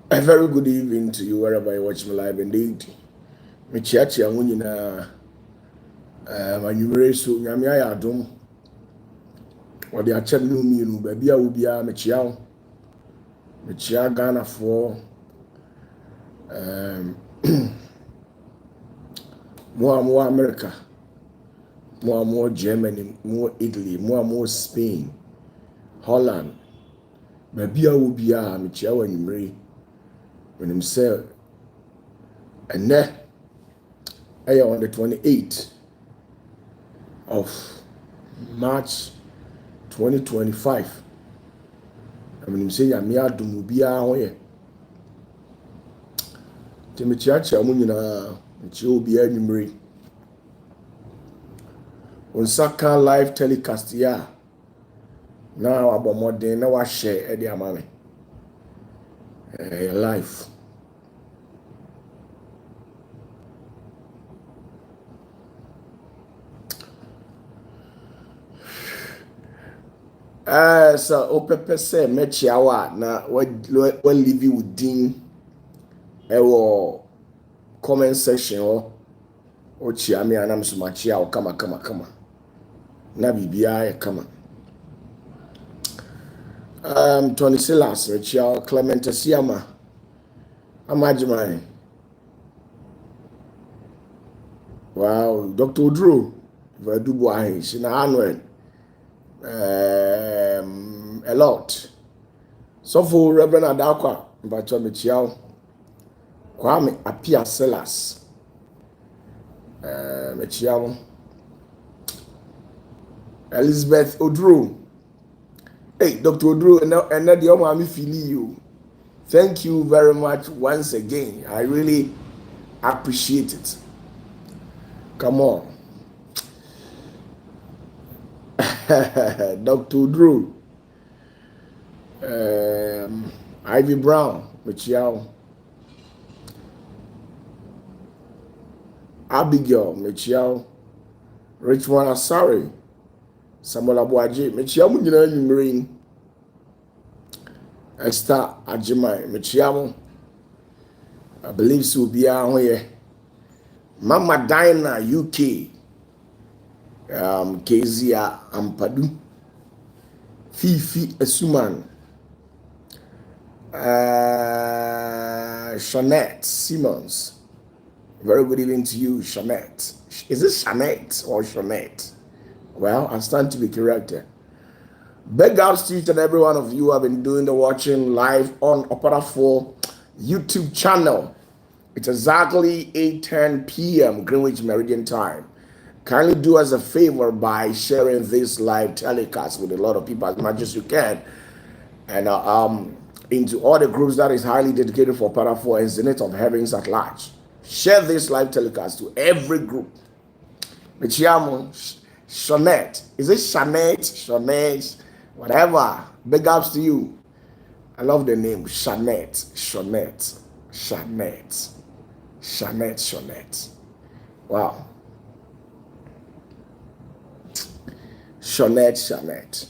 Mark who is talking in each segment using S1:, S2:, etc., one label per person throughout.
S1: A very good evening to you wherever you watch me live indeed. Me chiachi amunyi na manyumere so nyame aya adom. Ode ache no mienu ba bia wo bia me chia wo. Me chia Ghana for mo America, mo Germany, mo Italy, mo Spain, Holland. Ba bia wo bia me chia wo nyumere. When him say and on the 28th of March 2025. I mean, say ya me adum bia ho ye. Te me chiachi amu nyina, me chi obi anwumre. Onsaka live telecast ya. Na abomoden na wa share e de amame. Live. So opepe say mechiawa na what leave you within ewo comment section o chia me anam so machia o kama na bibia e kama Tony Silas mechia Clement Siama amajimai. Wow, Dr. Drew Vadubu ahi sina Anuel a lot. So for Reverend Adakwa mbacho mechia Kwame Apia Silas mechia Elizabeth Odru. Hey, Dr. Odru, and that the Omami feeling you. Thank you very much once again. I really appreciate it. Come on. Dr. Odru. Ivy Brown, Michiao. Abigail, Michiao. Richmond Asari. Samuel Abuaji, Michiamu nyina nyumre. Esther Ajimai, Michiamu. I believe so be here. Mama Diana, UK. Kezia Ampadu. Fifi Esuman. Shanette Simmons. Very good evening to you, Shanette. Is it Shanette or Shanette? Well, I stand to be corrected. Big ups to each and every one of you who have been doing the watching live on OPATAFUOR YouTube channel. It's exactly 8:10 p.m. Greenwich Meridian time. Kindly do us a favor by sharing this live telecast with a lot of people as much as you can. And into all the groups that is highly dedicated for OPATAFUOR and Zenith of Heavens at large. Share this live telecast to every group. Michiamo, Shanette. Is it Shanette? Shanette? Whatever. Big ups to you. I love the name. Shanette. Shanette. Shanette. Shanette. Shanette. Wow. Shanette. Shanette.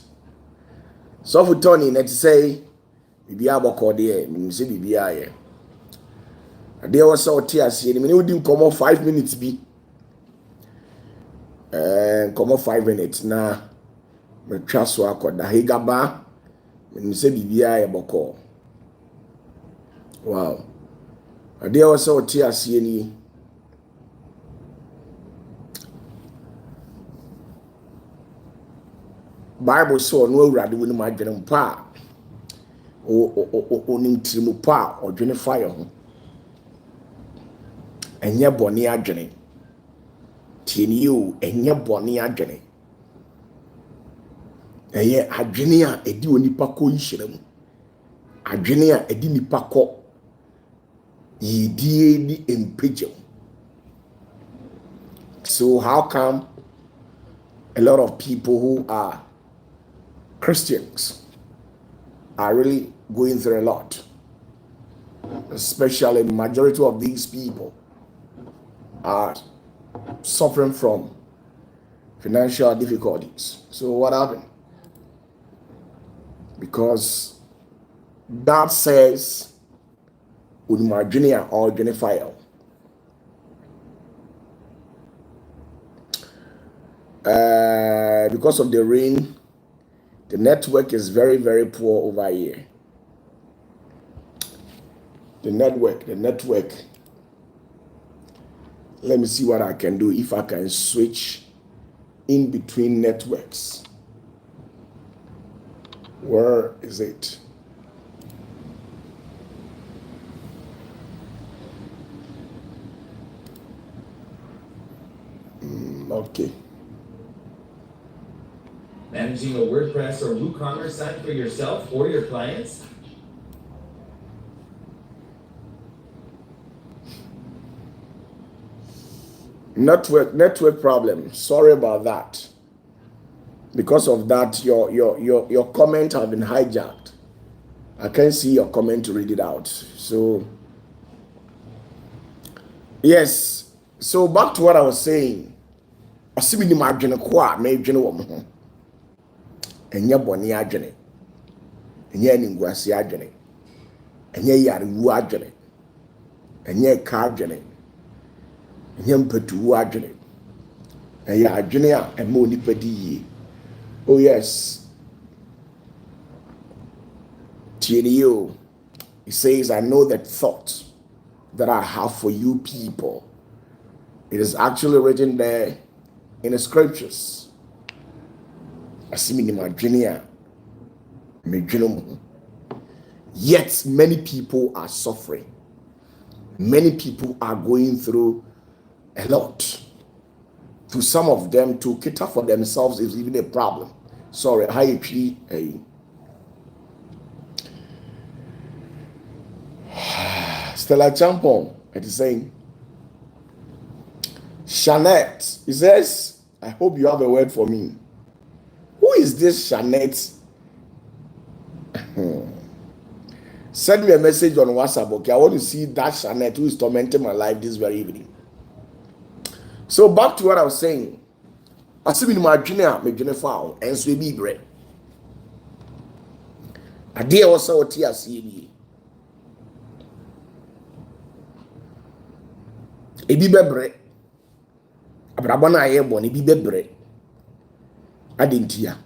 S1: So for Tony, let's say, Bibia Bokode, Minsi Bibia. There was so tears here. We didn't come on 5 minutes be. Come on 5 minutes now. Me trust wa koda higaba. Me say bibia e boko. Wow. There was so tears here ni. Bible so no awurade woni ma adwene mpa. O nim tirimu pa o dwene fire ho. Enye boni adwene. Tieni you enye boni adwene. Eye adwene a edi onipa ko yihire mu. Adwene a edi nipa ko yidie ni empagem. So how come a lot of people who are Christians are really going through a lot? Especially the majority of these people are suffering from financial difficulties. So what happened? Because God says Unimarginia or genifile. Because of the rain, the network is very, very poor over here. The network. Let me see what I can do if I can switch in between networks. Where is it? Okay.
S2: Managing a WordPress or WooCommerce site for yourself or your clients?
S1: Network problem. Sorry about that. Because of that, your comment have been hijacked. I can't see your comment to read it out. So yes. So back to what I was saying. Asimi ni madwene ko a na edwene wo ho. Enye boni adwene. Enye ninguase adwene. Enye yarewu adwene. Enye ka adwene. Enye mpatuwu adwene. Enye adwene a ema onipadi yie. Oh yes. TNU. He says, I know that thought that I have for you people. It is actually written there in the scriptures. Yet many people are suffering. Many people are going through a lot. To some of them, to cater for themselves is even a problem. Sorry, Stella Champon, it is saying, Shanette, he says, I hope you have a word for me. Who is this Shanette? Send me a message on WhatsApp, okay? I want to see that Shanette who is tormenting my life this very evening. So back to what I was saying. I see in my junior, my junior foul, and so be bread. I dare also tear see. A be bread. Abrabana airborne, a be bread. I didn't hear.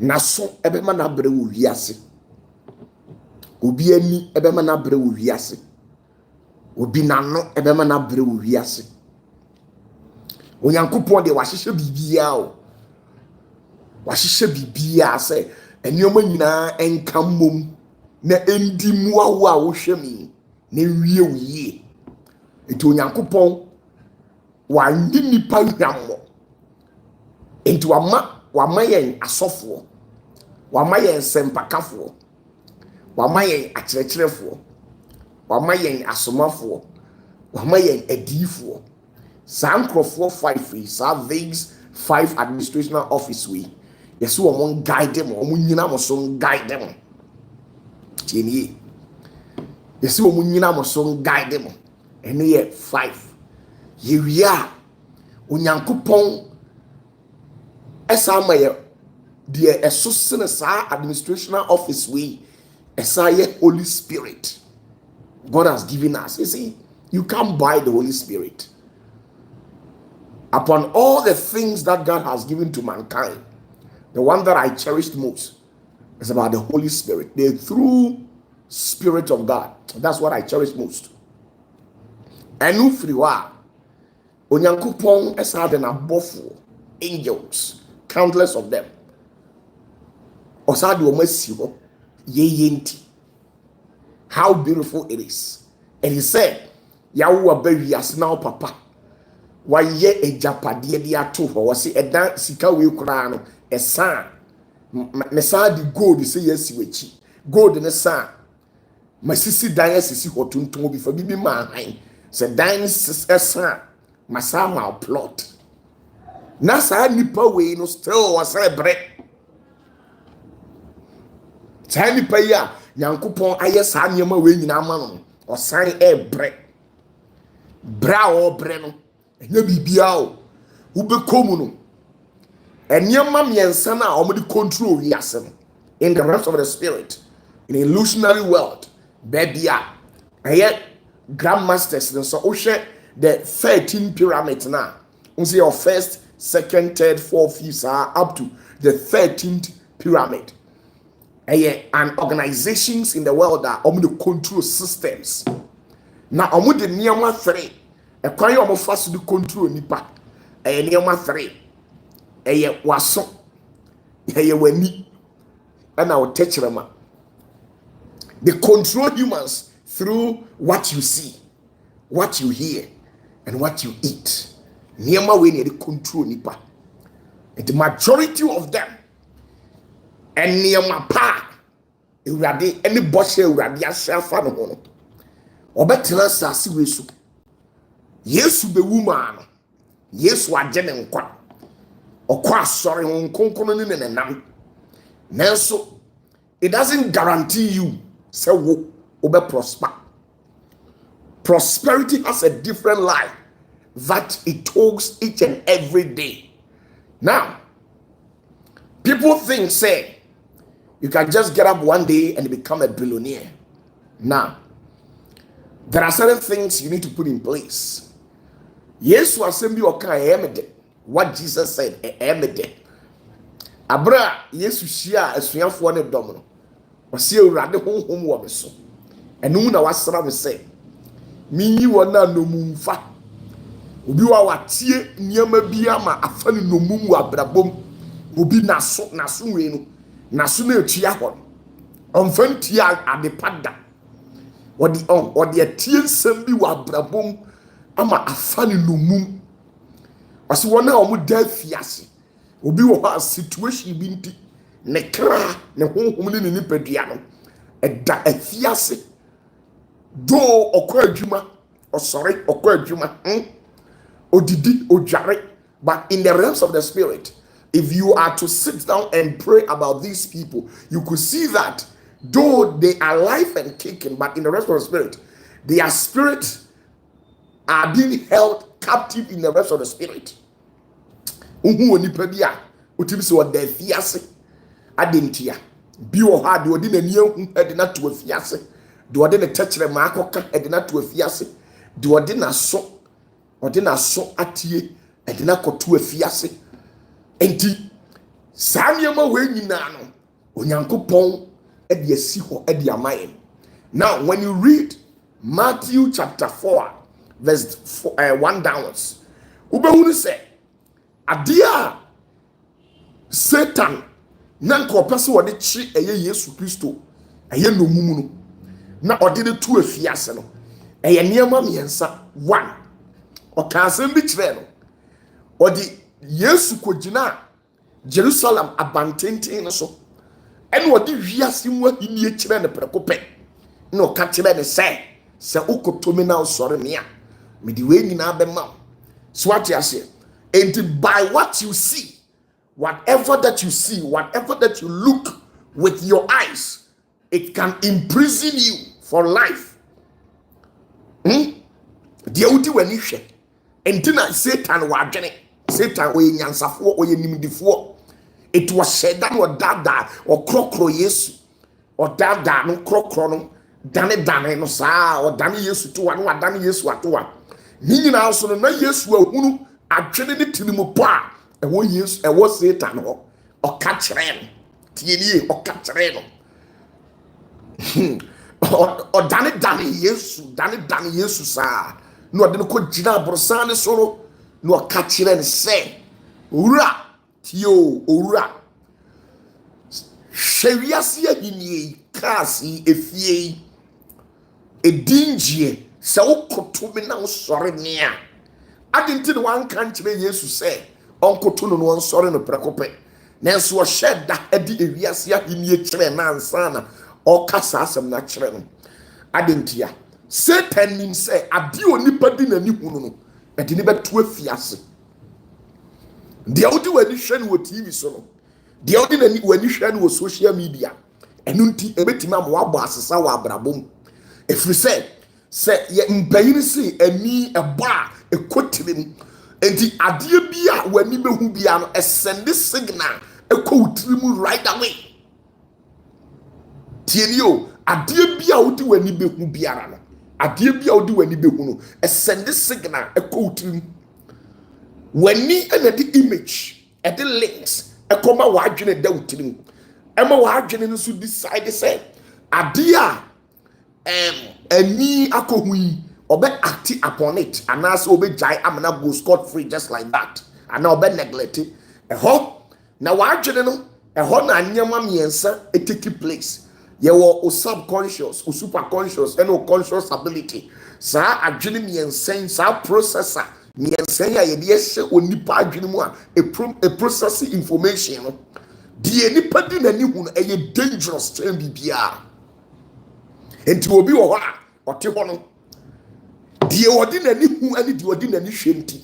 S1: Naso ebemana bre wo wiase. Obi ani ebemana bre wo wiase. Obi nano ebemana bre wo wiase. Onyankopon de wahihye bibia o. Wahihye bibia se enioma nyina enka mom na endi muawo a wo hwemi na wie wie. Enti onyankopon wa ndi nipa hwammo. Enti wama yen asofo. Wama yen sempakafo. Wama yen akyerɛkyerɛfo. Wama yen asomafo. Wama yen adifo. Sankrofo 5 sa these 5 administrational office we. Yes, we won't guide them. We nyina mo so guide them. Tieni. Yes, we nyina mo so guide them. Ene ye 5. Ye wia onyankopon esa maye de eso sene sa administrational office we esa ye Holy Spirit. God has given us. You see, you can't buy the Holy Spirit. Upon all the things that God has given to mankind, the one that I cherished most is about the Holy Spirit, the true Spirit of God. That's what I cherish most. And ufriwa onyankopon esa de na bofo angels, countless of them. Osade o masiwo ye nti. How beautiful it is. And he said, Yawo abawiase na papa. Waye ejapade de ato ho wo se edan sika we kura no esa me sa di gold se yesi wechi gold ne sa masisi dan asisi hotuntum bi fa bibi ma han se dan esa masa ma plot na sa nipa we no still was bre sa nipa ya nyankopon aye sa nyema we nyina ma no osan bre bra o bre no enye bibia o wo be komu no enyema miensa na o mo di control wiase in the realms of the spirit in illusionary world baby grandmasters no so ohwe the 13 pyramid na say your first, second, third, fourth, fifth up to the 13th pyramid. And organizations in the world that the control systems. Now the niyama 3 ekwan yo fast to control nipa niyama 3 waso wani and our techrema. They control humans through what you see, what you hear, and what you eat. Niyama we need to control nipa. And the majority of them and niyama pa urade any boss urade asafa no ho. Obetena sase wesu. Yesu be woman. Yesu agene nkwa. Okwa asori ho nkonkono ni nenam. Nanso it doesn't guarantee you say wo obe prosper. Prosperity has a different life that it talks each and every day. Now, people think say you can just get up one day and become a billionaire. Now, there are certain things you need to put in place. Yes, you assembly okay, what Jesus said, Abra, yes, you share a swing for the domino. Or see a radi home woman. And noon I was say, me you are not no moon fat. Ubi wa tie nyama bia ma afani no mumu abrabom obi naso we no naso na etua ho onfantia adepada odi atie nsem bi wa abrabom ama afani no mum ase wona o mu da fiase obi wo ha situation bi nti ne kra ne honhom ne nipadua no eda afiase do okwa adwuma osore okwa adwuma odidi ojare. But in the realms of the spirit, if you are to sit down and pray about these people, you could see that though they are alive and kicking, but in the realms of the spirit, their spirits are being held captive in the realms of the spirit. Onipadia utibisi wa defiase adentia biwo ha de odi na niam edina to afiase de odi na techere ma akoka edina to afiase de odi na so atie edina koto afiase enti samiema we nyina no onyankopon ede asi ho ede amaye. Now when you read Matthew chapter 4 verse 1 downwards, ubehunu say adia Satan nanka opese wode chi eye Yesu Kristo eye no mumu no na ode de tu afiase no eye niam miensa. 1 okasem bi kire no ode Yesu kogina Jerusalem abantenten no so ene ode wiase mu ahini kire ne prekope na oka kire ne se ukotomi na osore me a me di we nyina be ma so what you say. And by what you see, whatever that you see, whatever that you look with your eyes, it can imprison you for life. The udi wenishe. Entina Satan wajene. Satan oye nyansafo oye nimdifo. It was said that or dada or krokro Yesu or dada no krokro no dane no sa or dane Yesu to one dane Yesu atoa. Ni na so no na Yesu ahunu atwede ne tirimu pa ewo Yesu ewo Satan ho oka kire no tienie oka kire no o dane Yesu sa no de ko gina abrosan ne soro no oka kire ne se owura tio owura hwewiase ahini kasi efie edingie se wokoto me na wosore nea adinti no wan kan kire Yesu se onkoto no won sore no prekope nanso o sheda edi ewiase ahini kire na ansana o kasa asem na kire no adintia Satan nim se ade onipa di nani hunu no edi ne beto afiase de odi wani hwe no TV so no de odi nani wani hwe no social media enu nti ebetima mo abo asesa wa abrabom efiri se ye mpayin si ani eba ekotirim enti ade bia wani behu bia no send signal ekotirimu right away tienio adeɛ bi a wodi w'ani bɛhu biara no adeɛ bi a wodi w'ani bɛhu no send signal ɛkɔ wotrim w'ani ɛna de image ɛde links ɛkɔma w'adwene da wotrim ɛma w'adwene no so decide sɛ adeɛ a ani akɔhu yi obe acti upon it and also obe jai amana go scot free just like that and now obe neglect it na w'adwene no na anyama miensa take place o subconscious o superconscious and o conscious ability sa adwene miensa sa processor miensa ya ye de hye onipa adwene mu a processing information no die nipa di nani hu no dangerous term bibia enti obi wo ho a ote ho no die odi nani hu ani die odi nani hwenti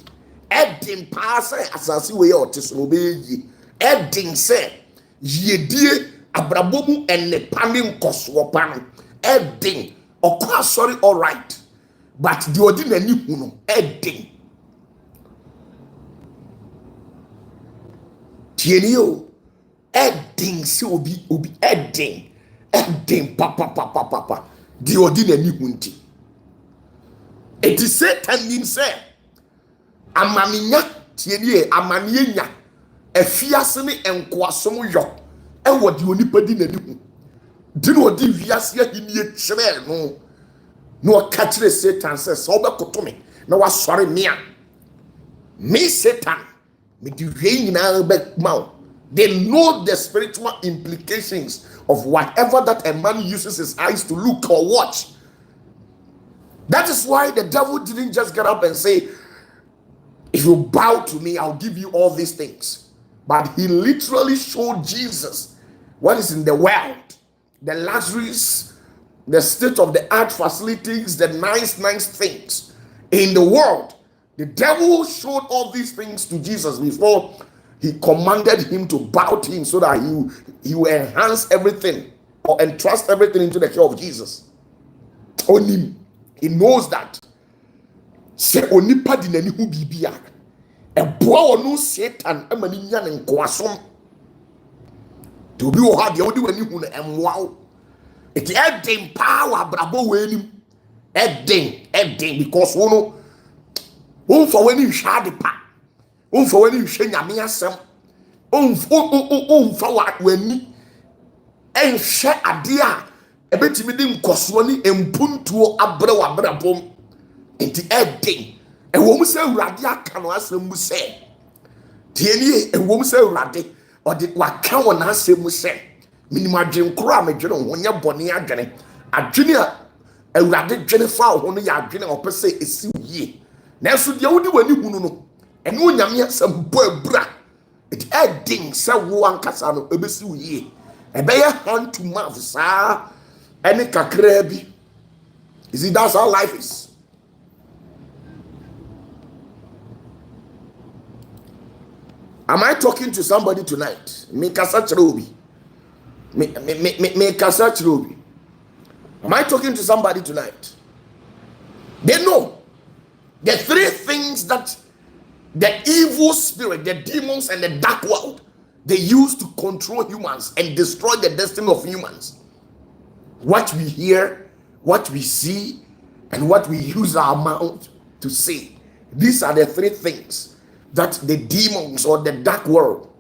S1: edin paase asase we ote so obeyi edin se yedie abrabomu enne pani nkoso pan edin okwa sorry all right but die odi nani hu no edin tienio edin se obi edin papa die odi nani hu nti it is Satan himself. Amaminya tienie amanienya efiase ne enkoasom yo e wodi onipa di nani hu di no di wiase ahimie kyerɛ no o ka kyerɛ Satan sɛ so obekoto me na wasɔre me Satan me di hwe nyina be ma they know the spiritual implications of whatever that a man uses his eyes to look or watch. That is why the devil didn't just get up and say, if you bow to me, I'll give you all these things. But he literally showed Jesus what is in the world, the luxuries, the state-of-the-art facilities, the nice things in the world. The devil showed all these things to Jesus before he commanded him to bow to him so that he will enhance everything or entrust everything into the care of Jesus. Only he knows that. Se onipa di nani hu bibia. Eboa onu Satan amani nya ne nkoasom. To be wo ha de wodi wani hu no emwa. It edin power brabo wenim. Edin because wono wonfa wani hwa de pa. Wonfa wani hwe nyame asem. Wonfa wani enhwe ade a ebetimi di nkoso ni empuntuo abrabom enti edin ewom se urade aka no asem mu se tieni ewom se urade odi waka wona asem mu se minim adwen kro a medwene ho nya bone adwene a urade dwene fa ho no ya adwene opese esi yie na so de wodi wani hunu no ene onyame asem bo abura enti edin se wo ankasa no ebesi yie ebeye hand to mouth saa any kakrebi. You see, that's how life is. Am I talking to somebody tonight? Me kasa chirobi. Me kasa chirobi. Am I talking to somebody tonight? They know the three things that the evil spirit, the demons, and the dark world they use to control humans and destroy the destiny of humans. What we hear, what we see, and what we use our mouth to say. These are the three things that the demons or the dark world,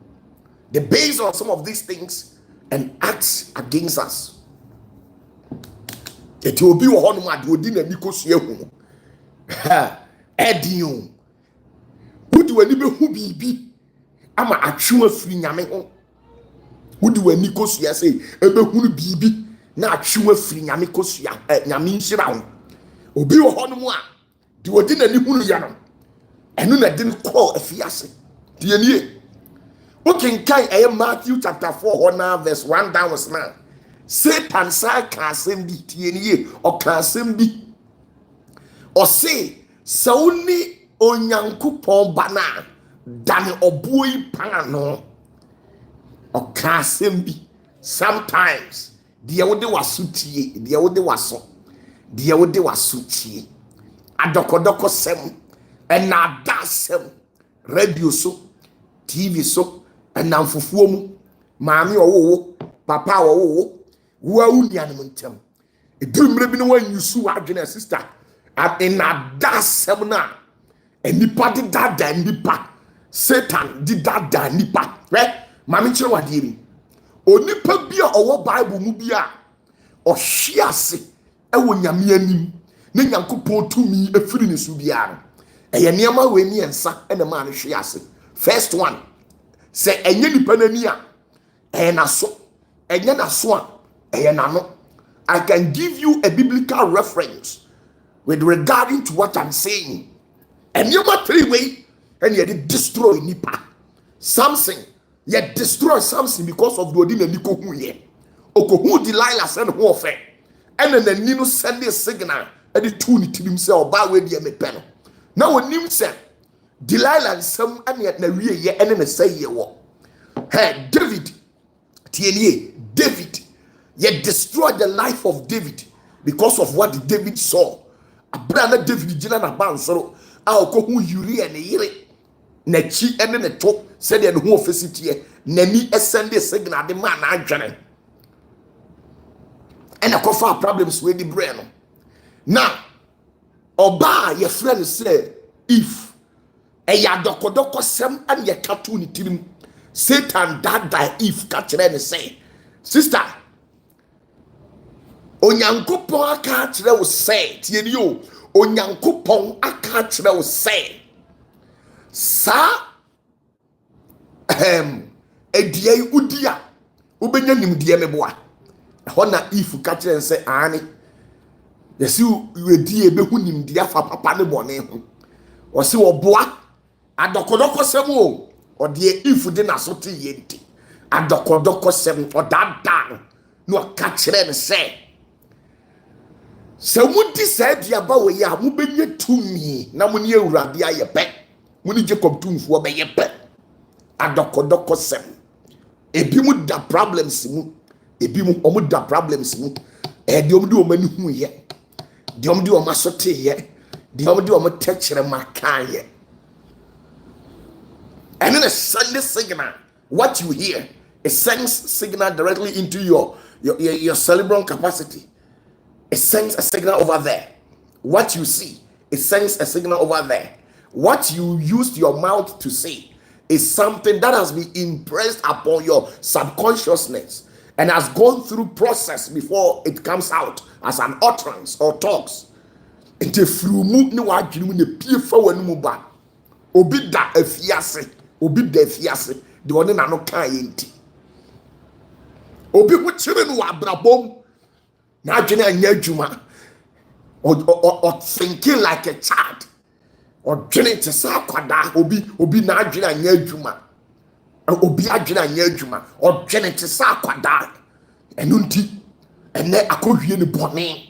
S1: they base on some of these things and acts against us. It will be a honor to within a Nicosia. Edion. Who do a neighbor who be? I'm a true free Yame. Who do a Nicosia say? Ebe who be? Na atwe afiri nyame kosua nyame nhira ho obi wo hono mu a de odi na ni hunu ya no eno na de call afiase de anie o kenkan Matthew chapter 4 ho na verse 1 downwards na Satan sa ka asem bi de anie o ka asem bi o say sauni onyankopon bana dan obuoi pan no o ka asem bi sometimes dia wode wasutie dia wode waso dia wode wasutie adokodoko sem ena dasem radio so TV so enamfufuo mu maami owowo papa owowo wo awunia no ntem A dream maybe when you sue our sister. In a da seminar, and nipa did that nipa. Satan did that nipa. Right? Mami chiro wadiri. O nipa bia owo Bible mu bia o hyiase e wo nyame anim. Ne Nyankopon tumi efiri ne su bia no. Eye niam we ni ensa e na ma no hyiase. First one, say enye nipa nani a e na so. Enye na so a eye na no. I can give you a biblical reference with regarding to what I'm saying. And you got 3 ways, and you destroy nipa. Something, you destroy something because of the odin and Nico who ye. Oko Delilah send who affair. And then the Nino send a signal and the tune to himself by way the me pen. Now when him said Delilah and some and yet na real ye and then say ye what. Hey, David, David, ye destroyed the life of David because of what David saw. Abrana David jina na bansoro a okohu yuri ene yire na chi ene ne to said the who officiate nani send signal the man na adwene and akofa problems with the brain. Now oba your friend say if e ya dokodoko sem and ye katu ni tirim Satan that if catch and say sister Onyankopon aka kire wo say tie ni o Onyankopon aka kire wo say sa edie udia ubenya nimdie meboa ho na if ka kire say ani yesi wedi ebehu nimdie afa papa ne bone ho o se wo boa adokodoko sem o de if de na so te yenti adokodoko sem o dada no ka kire ne say se wudi said yaba we ya mu benye tumi na mu ne awurade ayepe mu ni Jacob tumfo be yepe adokodoko sem ebi mu da problems mu ebi mu omu da problems mu de omu di omani hu ye de omu di omasote ye de omu di omu techere makan ye. And then a Sunday signal, what you hear, it sends signal directly into your cerebral capacity. It sends a signal over there. What you see, it sends a signal over there. What you used your mouth to say is something that has been impressed upon your subconsciousness and has gone through process before it comes out as an utterance or talks. Ente frumu ni wa adwene mu ne pie fa wanu mu ba. Obi da afiase, obi da afiase, de one na no kan yenti. Obi hu kire no abrabom. Na adwene anya adwuma or thinking like a child or dwene te sa kwada obi na adwene anya adwuma obi adwene anya adwuma or dwene te sa kwada enu nti ene akohwie ne bone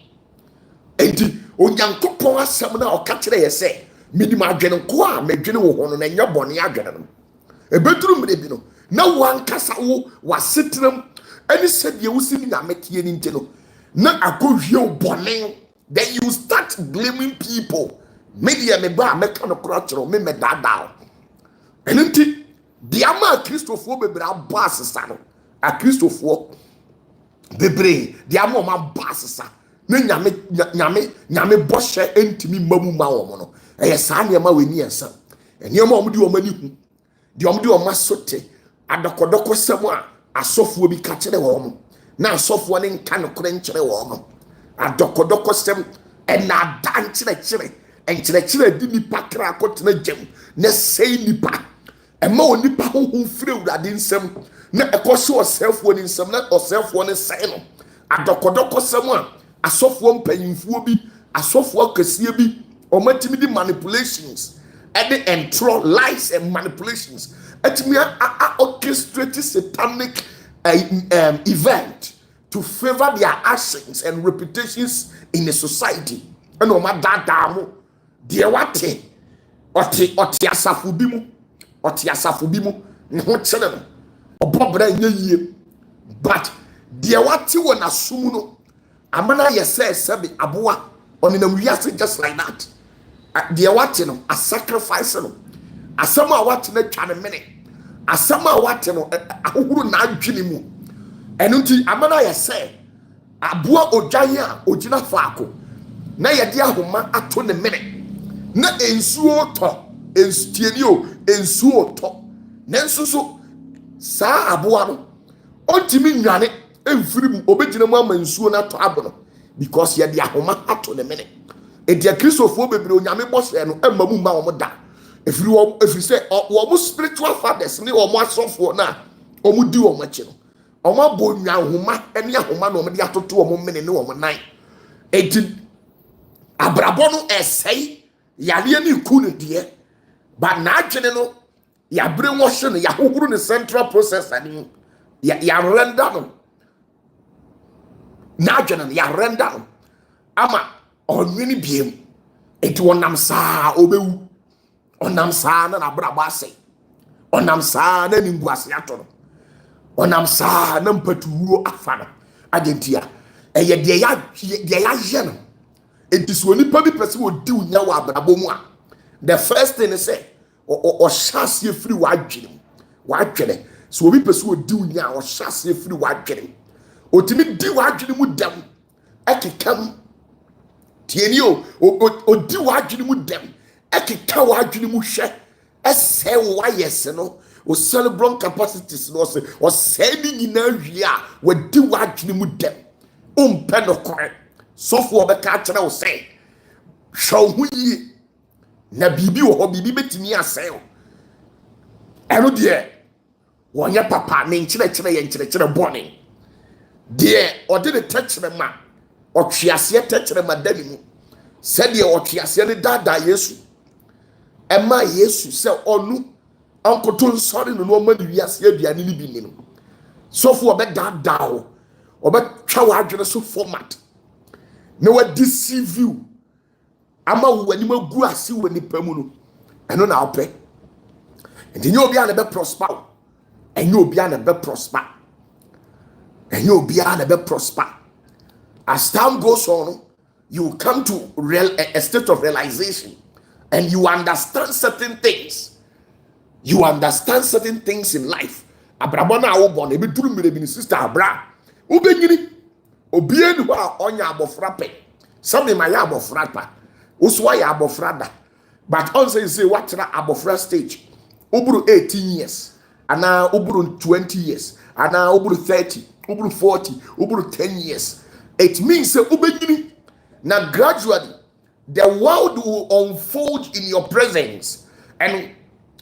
S1: enti Onyankopon asem na okakire ye se medi ma adwene ko a medwene wo ho no na nya bone adwene no ebeduru mre bi no na wankasa wo wasetram ani sedie wo simi na metie ni nti no na akohwie bone. Then you start blaming people. Media me ba me kan okro me dada. Enunti diama Christopher bebra bass sa no. A Christopher bebre diama ma bass sa. Na nyame boshe entimi mamu ma wo no. Eye sa ne ma weni ensa. Enioma omudi o mani hu. Di omudi o masote adokodoko sem a asofo bi ka kire wo mo. Na asofo ne nka no kore nkire wo mo. Adokodoko sem ena dan kire di nipa kra akotena jam na sei nipa ema onipa honhom fire urade nsem na ekose osefo ni nsem na osefo ne sei no adokodoko sem a asofo mpanyimfuo bi asofo akasie bi omatimi di manipulations and the entro lies and manipulations atimi orchestrate satanic event to favor their actions and reputations in the society. And no matter that, dear what oti asafu bi mu ne ho kyere no obobra nye but dear what you na sumu no amana yese sebe aboa onina wiase just like that. Dear what no a sacrifice no asama what na twa ne mene asama what no ahuru na adwene mu. Enunti amana yese aboa odwan a ogina faako na yɛde ahoma ato ne mene na ensuo tɔ enstienio ensuo tɔ nanso so saa aboa no ontimi nwane emfiri mu obegyina mu ama nsuo na tɔ abono because yɛde ahoma ato ne mene edia kristofo bebre onyame bɔsɛ no emma mu ma wɔn da efiri sɛ wɔn spiritual fathers ne wɔn asɔfo na wɔn di wɔn akyi no wɔn abɔ nwa ahoma ne ahoma na wɔn de atoto wɔn mene ne wɔn nan eti abrabɔ no ɛsɛe yareɛ ne ku ne deɛ ba n'adwene no yabre wɔhye no yahohoro ne central processor ne mu yarenda no n'adwene no yarenda no ama ɔnwene biem eti wɔnam saa obewu ɔnam saa na n'abrabɔ asɛe ɔnam saa na ne nguase atɔ no ɔnam saa na mpatuwuo afa no agentia ɛyɛ deɛ yɛayɛ no enti so nipa bi pɛsɛ wɔdi wonya wɔ abrabɔ mu a the first thing is say ɔhyɛ aseɛ firi w'adwene so obi pɛsɛ wɔdi wonya a ɔhyɛ aseɛ firi w'adwene otimi di w'adwene mu dɛm ɛkekam tieni odi w'adwene mu dɛm ɛkeka w'adwene mu hwɛ ɛsɛe w'ayɛse no o cerebral capacities no ɔsɛe ne nyinaa wie a wɔdi w'adwene mu dɛm ompɛ no kɔre sɔfo ɔbɛka akyerɛ wo sɛ hwɛ wo ho yie na biribi wɔ hɔ biribi bɛtumi asɛe wo ɛno deɛ wɔnyɛ papa ne nkyerɛkyerɛ yɛ nkyerɛkyerɛ bɔne deɛ ɔde ne tɛkyerɛma ɔtweaseɛ tɛkyerɛma da ne mu sɛdeɛ ɔtweaseɛ ne daadaa yesu ɛma yesu sɛ ɔno ɔnkoto nsɔre no na ɔma ne wiase aduane no bi ne no sɔfo ɔbɛdaadaa wo ɔbɛtwa w'adwene so format na wadeceive you ama wo anim agu ase wɔ nipa mu no ɛno na ɔpɛ nti nyɛ obi a na bɛ prosper ɛnyɛ obi a na bɛ prosper ɛnyɛ obi a na bɛ prosper as time goes on you come to a state of realization and you understand certain things in life abrabɔ na awo bɔ na ebi duru mmiri bi ni sister abra ubenyini obie ni hɔ a ɔnya abɔfra pɛ sɛbi ma yɛ abɔfra pa oso ayɛ abɔfra da but on say watena abɔfra stage uburu 18 years ana uburu 20 years ana uburu 30 uburu 40 uburu 10 years it means say ubenyini na gradually the world will unfold in your presence and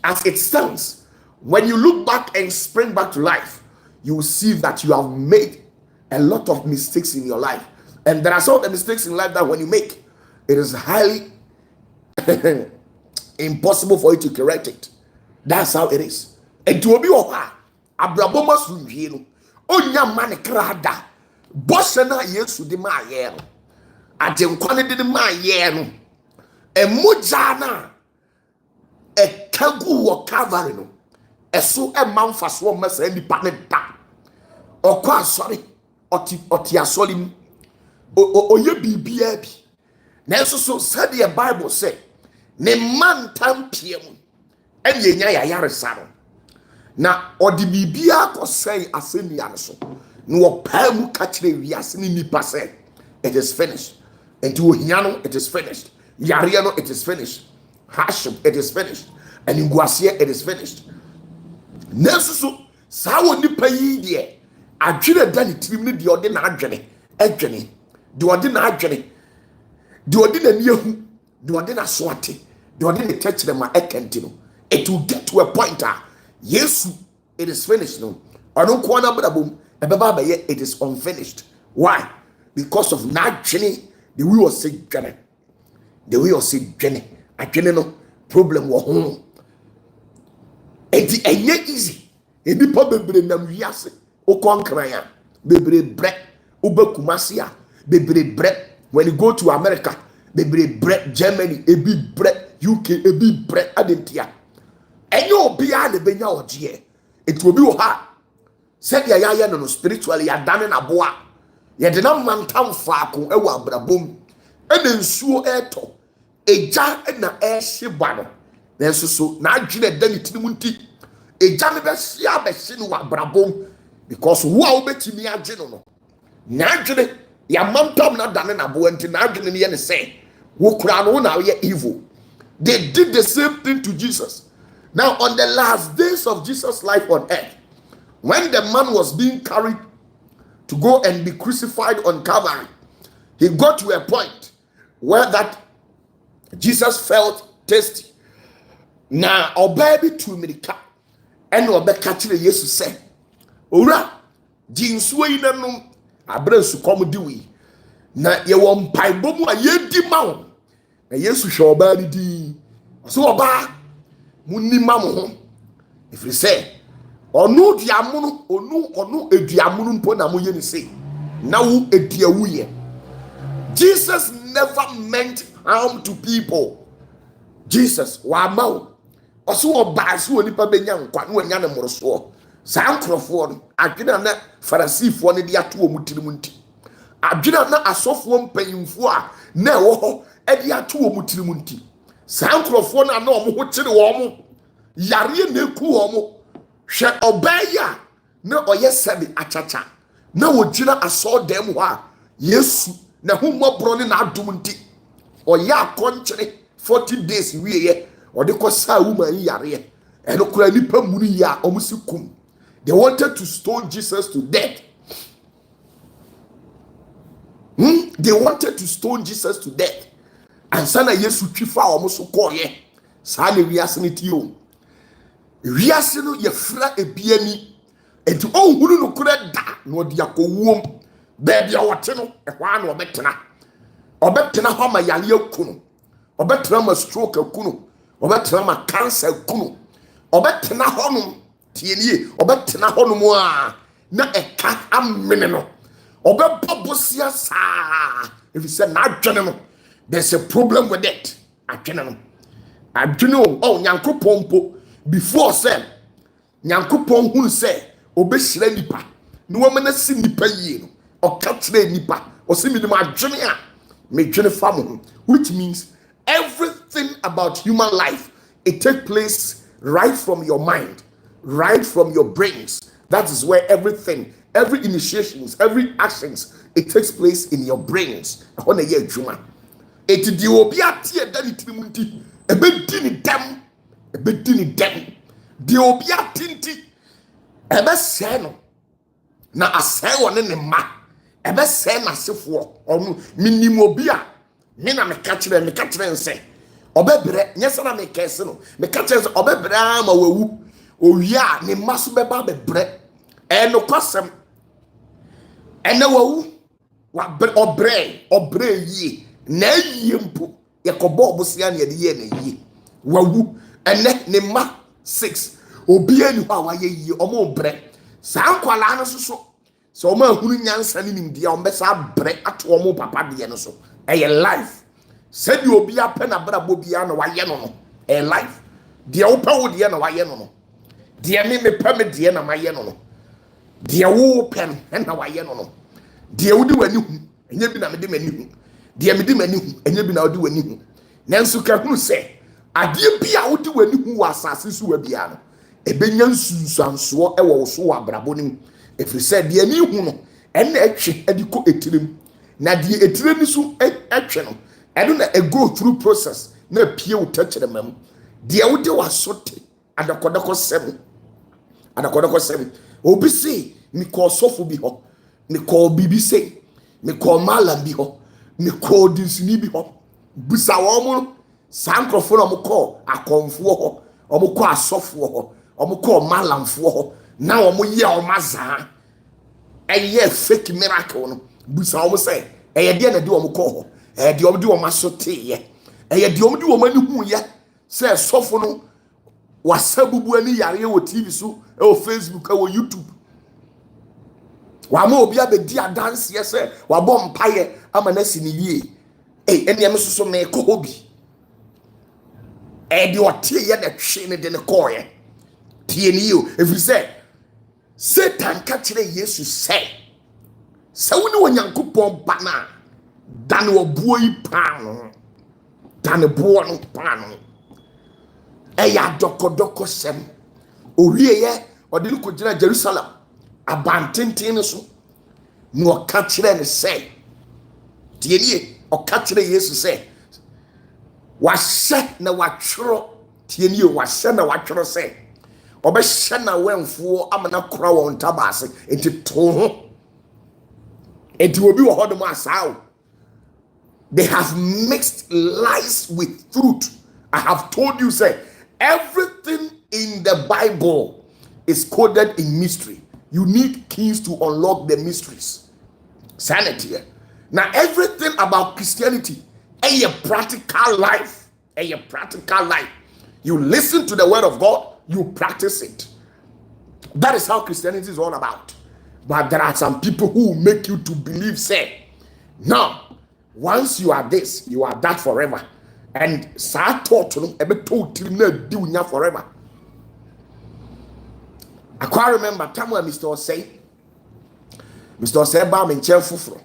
S1: as it stands when you look back and spring back to life you will see that you have made a lot of mistakes in your life, and there are some of the mistakes in life that when you make, it is highly impossible for you to correct it. That's how it is. And to be oha, abraboma sunjino, onya mane krada, bossena yesu di ma yero, ajenkwane di ma yero, mujana, kagu wa Calvary no, so manfas wo mesa ni paneta, okwa sorry. Oti asolim oye bibia bi nanso so said the Bible say ne man tampie mu enye nya yayaresa no na odi bibia ko say asenia no so no opa mu ka kire wiase ni nipa say it is finished and to ohia no it is finished yare no it is finished hardship it is finished and nguasie it is finished nanso so sa wo nipa yi de adwene da ne tirim ne de ɔde na adwene adwene de ɔde na adwene de ɔde na niehu de ɔde na soate de ɔde ne tɛkyerɛma ɛkɛnti no it will get to a point yesu it is finished no ɔno nko na brabom ɛbɛba bɛyɛ it is unfinished why because of na adwene the way was say dwene adwene no problem wɔ ho enti ɛnyɛ easy edipa bebre nam wiase Okonkran bebre bre ubekumasi a bebre bre when you go to America bebre bre Germany ebi bre UK ebi bre adentia enyo obi a na benya oje it will be o ha said ya no spiritually ya dane na boa ye de na mantam faako e wa abrabom e na nsuo eto eja na ehye ba no na so na adwene da ne tinimu nti eja ne be hia be hye no wa abrabom because who are betimi agye no na adwene Ya mantom na dane na bo enti na adwene ne ye ne say wo kura no na ye evil. They did the same thing to Jesus. Now on the last days of Jesus' life on earth, when the man was being carried to go and be crucified on Calvary, he got to a point where that Jesus felt thirsty. Now obaby to America and obeka kire Jesus say, "Ora, jinsuo yi nanum abransu kom diwi. Na ye wo mpaibom a ye di ma wo. Na Yesu hwe oba ni di. So oba munni ma mo ho. If you say, onu diamunu onu eduamunu mpo na mo ye ni say. Na wo ediawu ye." Jesus never meant harm to people. Jesus wa ma oso oba so onipa benya nkwa no anya ne moroso. Sa nkrofo no adwena na farisifo ne de ato omutiri munti. Adwena na asofo mpanyimfo a na ewo ho e de ato omutiri munti. Sa nkrofo na na omo ho kire wo mo yare na eku wo mo hwe obaya na oye sebe achacha na wogina aso dem ho a Yesu na hummobro ne na adom nti oye akonkyere 40 days wiye ode ko sa woman yare eno kura nipa munu ya omusikum. They wanted to stone Jesus to death. They wanted to stone Jesus to death. And sana Yesu twifa omuso koye sa na wiase ne ti o wiase no ye fra ebiani enti ohunu no kura da na odi akowuom baby a wote no ehwa na obetena ho ma yale akunu obetena ma stroke akunu obetena ma cancer akunu obetena ho no tienie obetena ho no mu a na eka amene no obebobosia sa if you say na adwene no there's a problem with it adwene no adwene o nyankopon mpo before say nyankopon hunu say obehira nipa no womana si nipa yie no okatre nipa osimi de adwene a medwene fam, which means everything about human life, it takes place right from your mind, right from your brains. That is where everything, every initiations, every actions, it takes place in your brains. On a year juma, it di obi atie da ni tirimunti ebedini dem di obi atinti ebe se no na asɛ wɔ ne ma ebe sɛ na sefo ɔno minim obi a me na meka kyerɛ nse ɔbɛbrɛ nyɛ na meka ɛse no meka kyerɛ sɛ ɔbɛbrɛ ama wawu owie a ne ma so bɛba bɛbrɛ ɛno kɔsɛm ɛna wawu ɔbrɛ yie na yie mpo yɛkɔbɔ ɔbosia ne yɛde yɛ na yie wawu ɛnɛ ne ma 6 obi ani hɔ a wayɛ yie ɔmo brɛ saa nkwalaa no so so ma hunu nyansa ni nimdia ombesa bre ato omo papa de no so eye life said you obi apɛ na brabo bia na waye no no eye life de wo pɛ wo de na waye no no de me pɛ me de na maye no no de wo pɛ na waye no no de wo de wani hu enye bi na me de mani hu de me de mani hu enye bi na wo de wani hu nanso ka hunu sɛ ade bia wo de wani hu wa asase so wa bia no ebenya nsunsanso e wo so wa brabo nim. If you said the any huno and ediko etirim na the etirim so etwe I don't know a go through process na pie wo touch them mam the would was sote adakodako 7 obi say me call sofo bi ho me call BBC me call malam bi ho me call dinsini bi ho busa wo mo sankrofo no mo call akonfo ho o mo call asofo ho o mo call malamfo ho na wo mo ye o maza eye fake miracle no busa wo say eye de na de wo mo call ho de wo de wo masote ye eye de wo de wo mani hu ye say sofo no wasabubu ani yare wo TV so e Facebook e YouTube wa ma obi abedi dance ye say wa bom paye ama na si ni yie ene em so me ko hobi de o tie ye na twe ne de ne call ye tie ni yo if you say Satan kachire Yesu say woni wonyankopon bana dan obuo yi pan dan buo no pan eya dokodoko sem owie ye ode ko gina Jerusalem abantintin so no kachire ne say tienie o kachire Yesu say wahye na watworo tienie wahye na watworo say obehye na wenfuo amana kora won tabase enti to ho enti obi wo hodom asawo. They have mixed lies with truth. I have told you, say, everything in the Bible is coded in mystery. You need keys to unlock the mysteries. Sanity. Now, everything about Christianity, a practical life, a practical life. You listen to the word of God, you practice it. That is how Christianity is all about. But there are some people who make you to believe, say, no. Once you are this, you are that forever. And sa thought no ebe to trim di unya forever. I quite remember time when Mr. Osei ba me nche fufuro.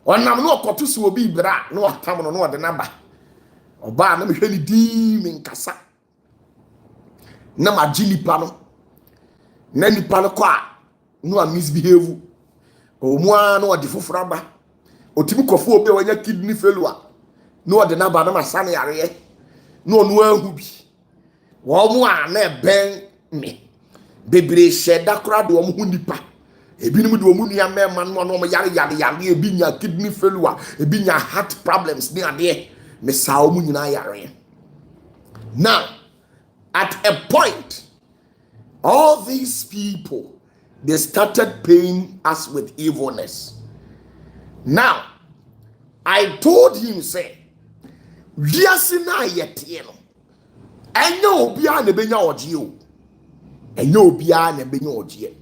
S1: Onam no okoto so obi bra no atam no de naba. Oba na me hwe ni di me nkasa. Na ma ji nipa no. Na nipa no kwa no a misbehave. Omu an no de fufuro ba. Otimi kofo obi wanya kidney failure no de na ba na masane yare no ahu bi wo mu a na ben me bebre sheda kra de wo mu nipa ebinim de wo mu nia mema no no yare ebi nya kidney failure ebi nya heart problems ni ade me sa wo mu nyina yare. Now at a point all these people they started paying us with evilness. Now, I told him, say, Viasina yetieno. Enyo bia ne benya oji o. Enyo bia ne benya oji.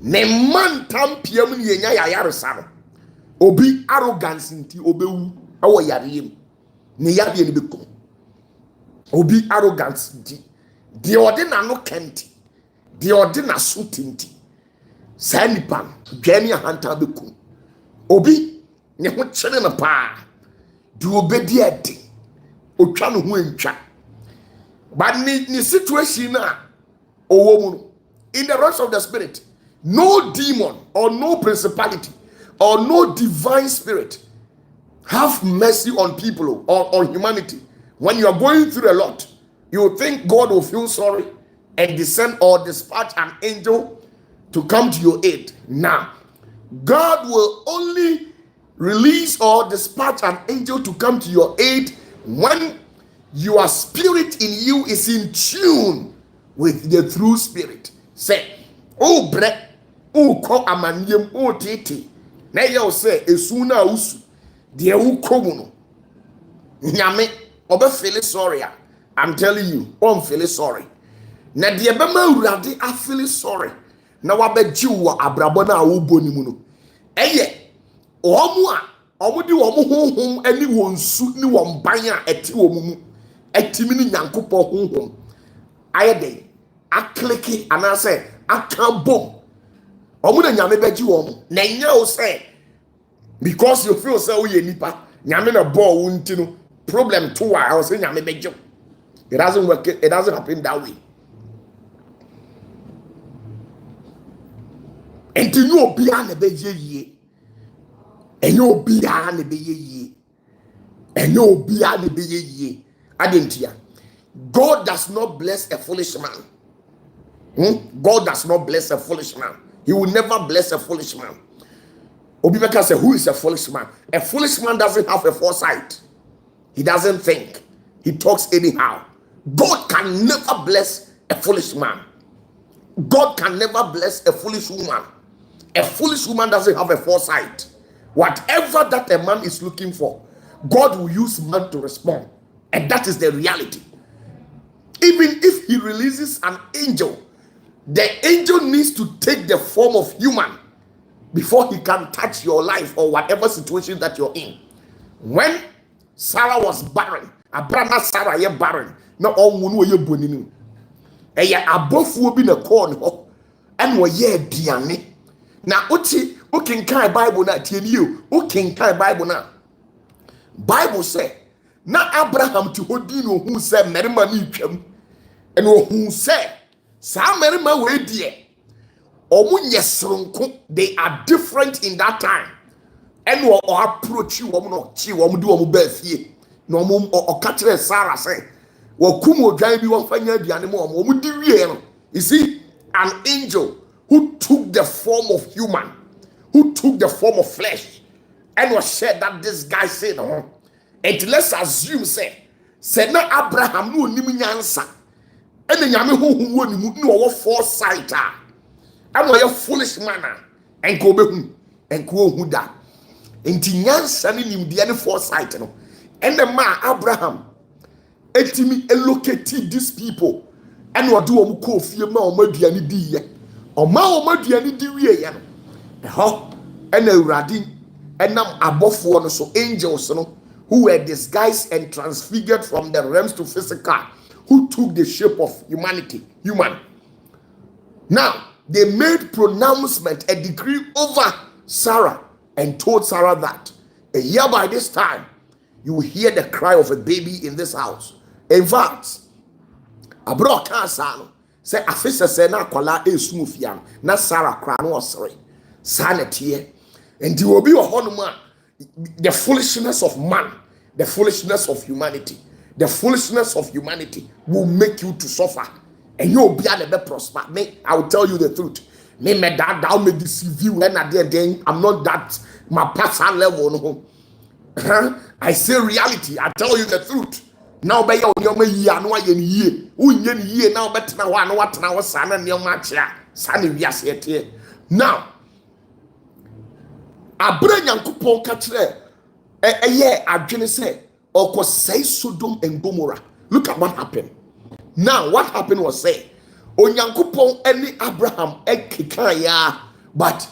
S1: Ne man tampiam ne yenya yayaresa no. Obi arrogance nti obewu ewo yareyem. Ne yade ne bekum. Obi arrogance nti de ode na no kenti. De ode na so tinti. Sa nipa dwane ahanta bekum. Obi ne ho kyere no pa du obedi ade otwa no ho entwa but ni situation na owo mu in the rest of the spirit no demon or no principality or no divine spirit have mercy on people or on humanity. When you are going through a lot, you think God will feel sorry and descend or dispatch an angel to come to your aid. Now God will only release or dispatch an angel to come to your aid when your spirit in you is in tune with the true spirit. Say, oh bre, oh ko amanyem, oh titi. Na ye say esu na usu, de wu komu no. Nyame obe feel sorry. I'm telling you, I'm feeling sorry. Na de be ma urade I feel sorry. Na wabeji wo abrabo na wo boni mu no eye omu a omudi wo mu honhom ani wo nsu ni wo mban a eti wo mu etimi ni nyankopɔ honhom ayede akliki anase akabom omu na nyame beji wo mu na nya o say because you feel say we nipa nyame na ball wo nti no problem to I was say nyame beji. It doesn't work, it doesn't happen that way. And to know beyond the bay, and no beyond the bay, and no beyond the bay. I didn't hear. God does not bless a foolish man. God does not bless a foolish man. He will never bless a foolish man. Obibeka said, who is a foolish man? A foolish man doesn't have a foresight. He doesn't think. He talks anyhow. God can never bless a foolish man. God can never bless a foolish woman. A foolish woman doesn't have a foresight. Whatever that a man is looking for, God will use man to respond. And that is the reality. Even if he releases an angel, the angel needs to take the form of human before he can touch your life or whatever situation that you're in. When Sarah was barren, Abraham Sarah ye barren, na onwunu ye boninu. Eya abofuo bi na call no and wo ye aduane. Na oti okenkan Bible na tieni o okenkan Bible na Bible say na Abraham ti hodi no hu say merima ni twam and hu say sa merima we die omu nye sronko. They are different in that time and or approach you woman or chi woman do fie no mum or catch Sarah say kumo dwan bi won fanya aduane mo di wie no. You see, an angel who took the form of human, who took the form of flesh, and was said that this guy said, and let's assume say na Abraham no nim nyansa and the nyame honhom woni mu no foresight and no foolish man and go behu and go hu da enti nyansa ne nim de ne foresight no and the man Abraham etimi allocate these people and what do ko fie ma o maduane di ye o ma o maduane di wie ye no ho and awurade enam abofo no so angels no who were disguised and transfigured from the realms to physical, who took the shape of human. Now, they made pronouncement, a decree over Sarah, and told Sarah that a year by this time, you will hear the cry of a baby in this house. In fact, Abro Kansano say afisa say na kwala esumuf yam na Sarah cry no osere sanity and you will be a honuma. The foolishness of man, the foolishness of humanity, the foolishness of humanity will make you to suffer, and you'll be able to prosper. Me, I will tell you the truth. Me that may deceive you, and I'm not that my personal level. No, I say reality. I tell you the truth. Now, by your ye now, but now I know what now son and your match. Now. Abra Nyankopon ka kire eye adwene say oko say Sodom and Gomorrah. Look at what happened. Now what happened was say Onyankopon any Abraham ekika ya, but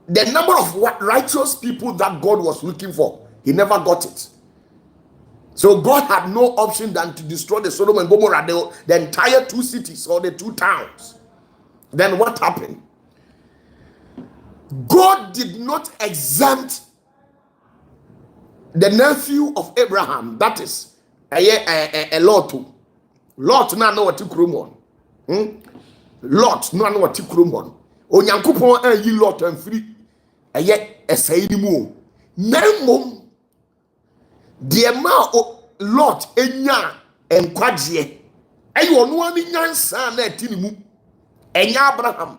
S1: the number of righteous people that God was looking for, he never got it. So God had no option than to destroy the Sodom and Gomorrah, the entire 2 cities or the 2 towns. Then what happened? God did not exempt the nephew of Abraham, that is a Lot. Lot na no wati kromon. Lot no no wati kromon. Onyankopon yi Lot amfiri esai ni mu. Nemmom de ma Lot enya enkwagye. Ayo no ani nyansa na atini mu. Enya Abraham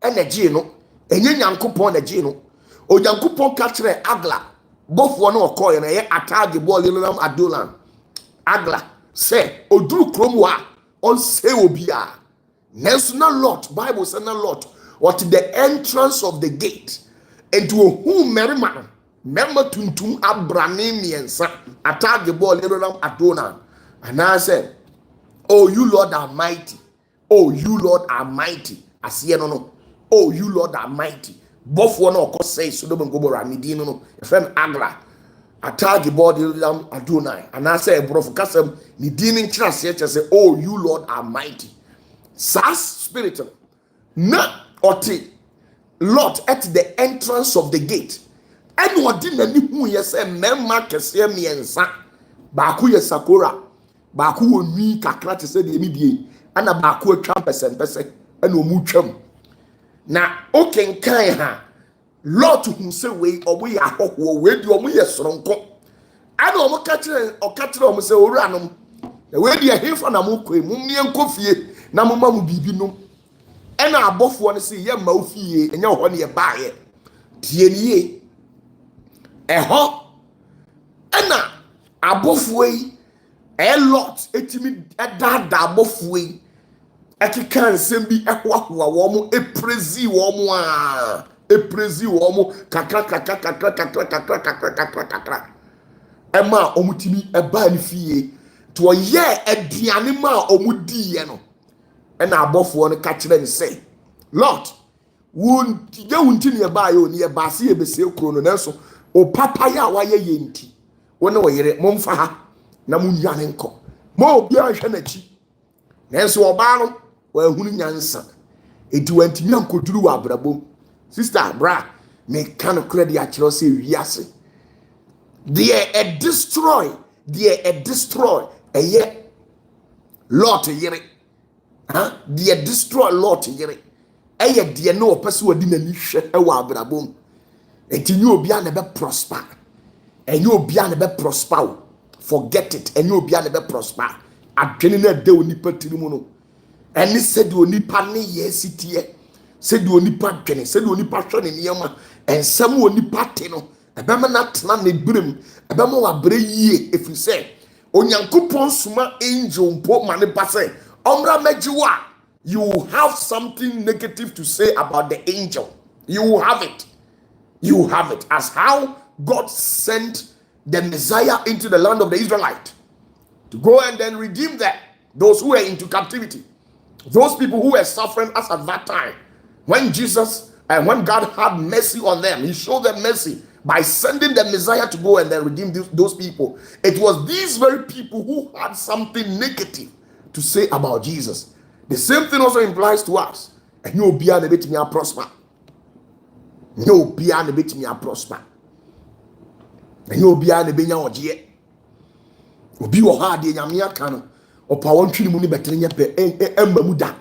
S1: energy no. Enye Nyankopon na gye no Onyankopon ka kire Agla bofo no okoye na ye atage ball lelam adolan Agla say oduru krom wa on say obia nenso na Lot Bible say na Lot what the entrance of the gate into who merima member tuntum abrane miensa atage ball lelam adolan and I said, oh you Lord are mighty, oh you Lord are mighty asiye no oh, you Lord are mighty. Both one of course say Sodom and Gomorrah, Nidino, no, a friend Agla, a target body Adonai, and I say, Brofocasem, Nidin trust yet, I say, oh, you Lord are mighty. Sas spiritual, not oti, Lord at the entrance of the gate. And what didn't you say, Memma Cassia me and Sa, Baku Sakura, Baku me Kakrati said immediately, and a Baku Champes and Pese, and Umuchum. Na oken kan ha Lot hu se we obo ya hoho we di omo ye soronko ana omo ka kire omo se owura nom na we di ahemfa na mo koi mu mie nkofie na mo mamu bibi nom ena abofo no se ye ma ofie enya ho ne ye baaye tie niye eho ena abofo yi Lot etimi edada abofo yi Akikan sembi ehwahoa womo eprezi womo kakra ema omutimi eba ni fie to ye aduane ma omudi ye no na abofo no ka kire ni say Lord won ye wunti ne ba ye oni ye ba se ye bese kuro no nanso o papa ya wa ye yenti wona wo yere momfa ha na munyane nko mo obi anhwe na chi nanso oba no wa hunu nyansa eti wantimi ankoduru wa abrabom sister bra me kan credit a kiro say wiase they destroy eye Lot yere destroy Lot yere eye de no opese wadi nani hwe e wa abrabom Enti you obi a na be prosper. And you obi a na be prosper. Forget it. And you obi a na be prosper. Adwene na de onipa tirimu no. Eni said you onipa ne yesitie. Said you onipa dwene, said you onipa hwe ne niyama. Ensem onipa te no. Ebema na tena ne brem. Ebema wa bre yie if you say Onyankopon suma angel mpo mane ba say omra mejiwa. You have something negative to say about the angel. You have it. You have it. As how God sent the Messiah into the land of the Israelites to go and then redeem them, those who were into captivity, those people who were suffering as at that time. When Jesus and when God had mercy on them, he showed them mercy by sending the Messiah to go and then redeem those people. It was these very people who had something negative to say about Jesus. The same thing also implies to us. And you'll be able to prosper. You'll be able to prosper. And you'll be able to obi wo ha de nyame aka no opa wontwe mu ni betere pe embamu da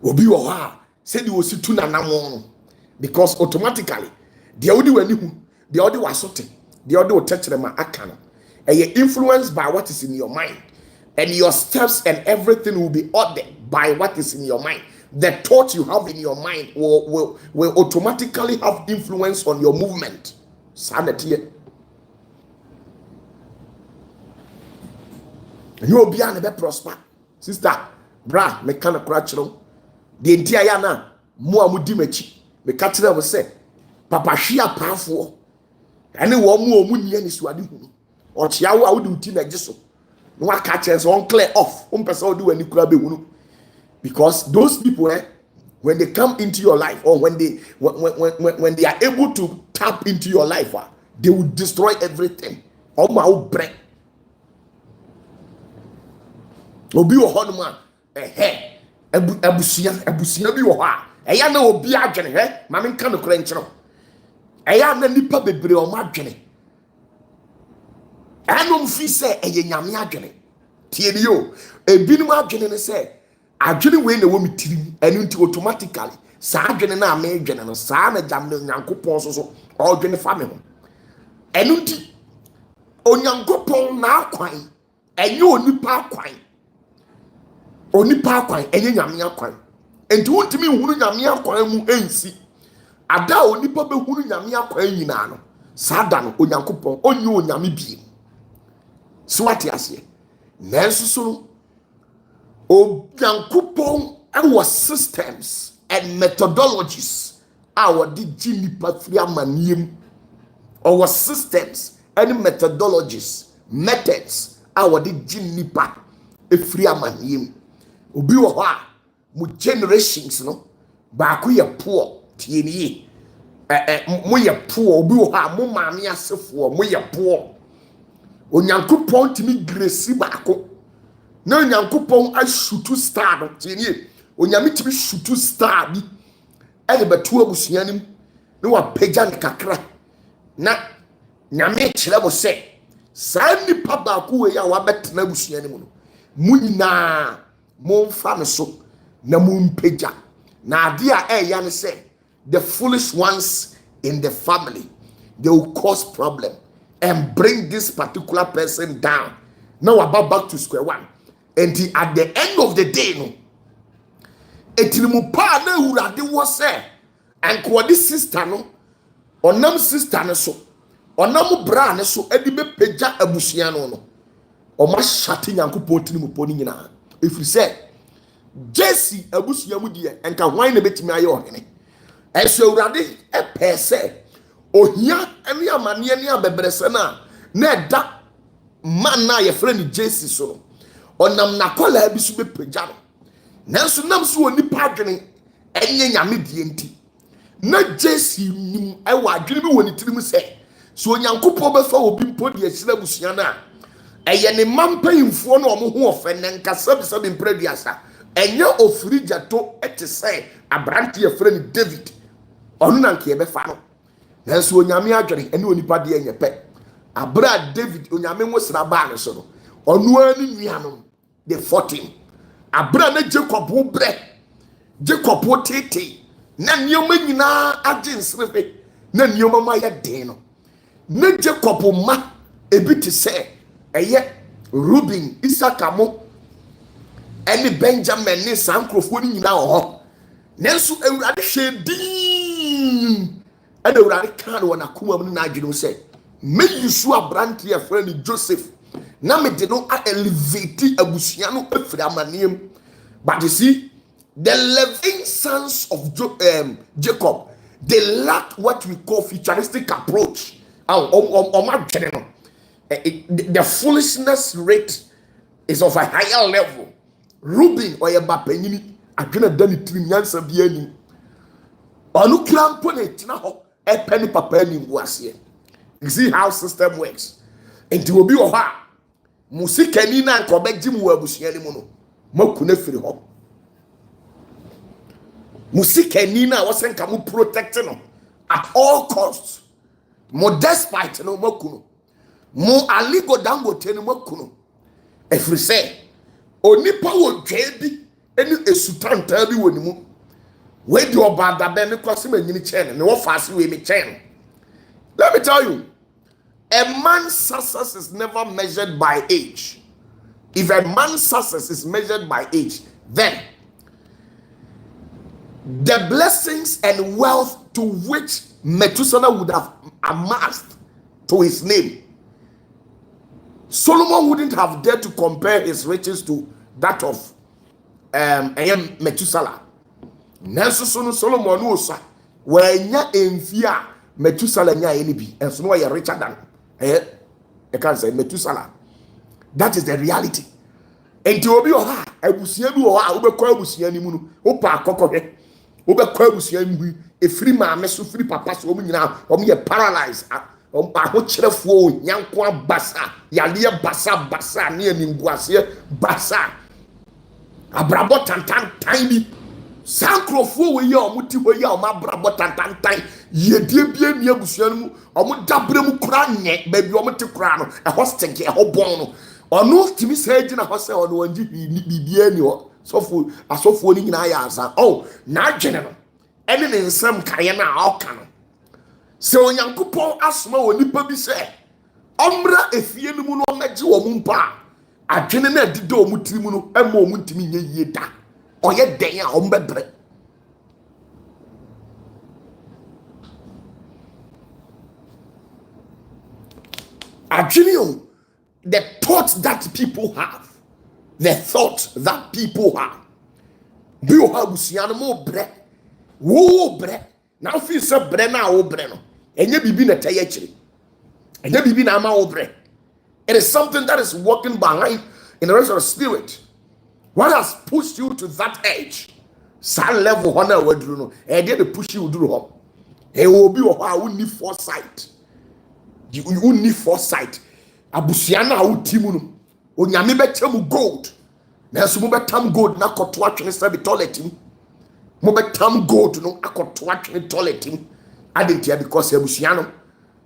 S1: obi wo ha se de ositu nanamo no because automatically the odi wani hu the odi wasote the odi otechrema aka no influenced by what is in your mind. And your steps and everything will be ordered by what is in your mind. The thought you have in your mind will automatically have influence on your movement. Sanity. You will be able to prosper. Sister, bra, me kind of crash. The entire na mo amudi mechi. Me catch them say, Papa shia powerful. Any one more money any swadi hu. Or chiawa would do tea so. No one catches on clear off. Because those people, when they come into your life, or when they are able to tap into your life, they will destroy everything. All my old brain. Obi wo hono ma abusia bi wo ha eya na obi adwene ma me nka no kora nkyero eya na nipa bebre o ma adwene anom fi se eye nyame adwene tie ni yo ebinum adwene ne se adwene we na wo mitirim enu nti automatically sa adwene na ma adwene no sa na jam no nyankopon so odwene fa me ho enu nti onyankopon na akwan enye onipa akwan onipa akwan enye nyame akwan enti wontimi hunu nyame akwan mu ensi ada onipa be hunu nyame akwan nyina no sa da no onyankopon onye onyame bi swati ase nanso so onyankopon our systems and methodologies our nipa firi amaniem our systems and methodologies methods our nipa efiri amaniem obi wo ha mu generations no ba ko ye poor tie ni mo ye poor obi wo ha mo maame asefo mo ye poor onyankopon timi grace baako na onyankopon ashutu star no tie ni onyame timi shutu star bi ele beto abusuanim ne wa pagya ne kakra na nyame kyerɛ mo sɛ saa nipa baako we ya wa betena abusuanim no munyina momfa me so na mumpagya na ade a ɛya ne sɛ the foolish ones in the family they will cause problem and bring this particular person down. Now about back to square one. And at the end of the day, no, etinimu pa na urade wo se anko this sister no onam sister ne so onam bra ne so edi be pagya abusua no o ma shate nyankopon tinimu po ni nyina if you say Jesse abusua mu die enka hwan na betimi aye ohene eso urade e pese ohia ene amane ene abebrese na eda man na ye friend Jesse so onam na kola bi so be pagya no nanso nam so onipa adwene enye nyame die nti na Jesse nim ewa adwene bi woni tirim se so onyankopon be fa obi mpo de asira abusua na eye ne mampayimfo na omo ho ofe ne nkasa bisa be mpraduasa enye ofiri jato ete se abrante ye friend David onu na nke be fa no nanso onyame adwene ene onipa de enye pe abra David onyame nwosra ba ne so no onu ani nuanom the 14 abra na Jacob tete na nyoma nyina agensrefe na nneɛma ma yɛ den no na Jacob ma ebi te sɛ ɛyɛ Reuben, Isaka mo ɛne Benjamin ne saa nkurɔfoɔ no nyinaa wɔ hɔ nanso Awurade hwɛ din ɛna Awurade kaa no wɔ n'akoma mu ne n'adwene mu sɛ meyi so aberante a yɛfrɛ no Joseph na mede no elevate abusua no afiri amanneɛ mu. But you see, the 11 sons of Jacob, they lacked what we call futuristic approach. The foolishness rate is of a higher level. Reuben or Yabapenini, I cannot done it 3 years of the year. Onu clamp now a penny papel was here. You see how system works. And to be a Musikanina and Quebec Jim Wabusiani Mono. Mokune free hop. Musikanina wasn't come protecting at all costs. More despite no mokuno. More aligo dango ten mokuno. If we say, Onipa wo jebi, any a sutan tabi wonimu. Where do you about that? Then cross him and chain, no fast way me chain. Let me tell you, a man's success is never measured by age. If a man's success is measured by age, then the blessings and wealth to which Methuselah would have amassed to his name, Solomon wouldn't have dared to compare his riches to that of Methuselah. Nanso Solomon knows when ya enfia Methuselah nya enibi, and so no you richer than I can't say Methuselah. That is the reality. And to obi oha abusia bi oha obekọ abusia ni mu no opa akọkọhwe obekọ abusia ni efiri maame so firi papa so omu nyina omu ye paralyzed ompa ho kyerefo nyanko abasa yale basa ne animguase basa abrabo tantan bi sankrofo we ye omuti ho ye omabrabo tantan yedie bie ni abusia no mu omu dabre mu kura nye ba bi omute kura no e hosting e ho bon no ono timi say gina ho say ono wanji bibia ni ho sofo asofo ni nyina ya asa na adwene no ene ne nsam kaye na aka no se onyankopon asoma onipa bi se omra efie no mu no meje wo mu mpa adwene na dide o mu tiri no ema o mu ntimi nye yie da oye den a ombebre adwene the thoughts that people have. The thoughts that people have. Be o habusia no mo bre. Wo bre. Now feel say bre na wo bre no. Enye bibi na taye kire. Enye bibi na ama wo bre. It is something that is working behind in the rest of the spirit. What has pushed you to that edge? San level honor wadru no. E dey dey push you through home. E will be o ha need foresight. You need foresight. Abusiana utimu no onyame betam gold na so mo betam gold na koto atwene sabi toilet mo betam gold no akoto atwene toilet adentia because abusiano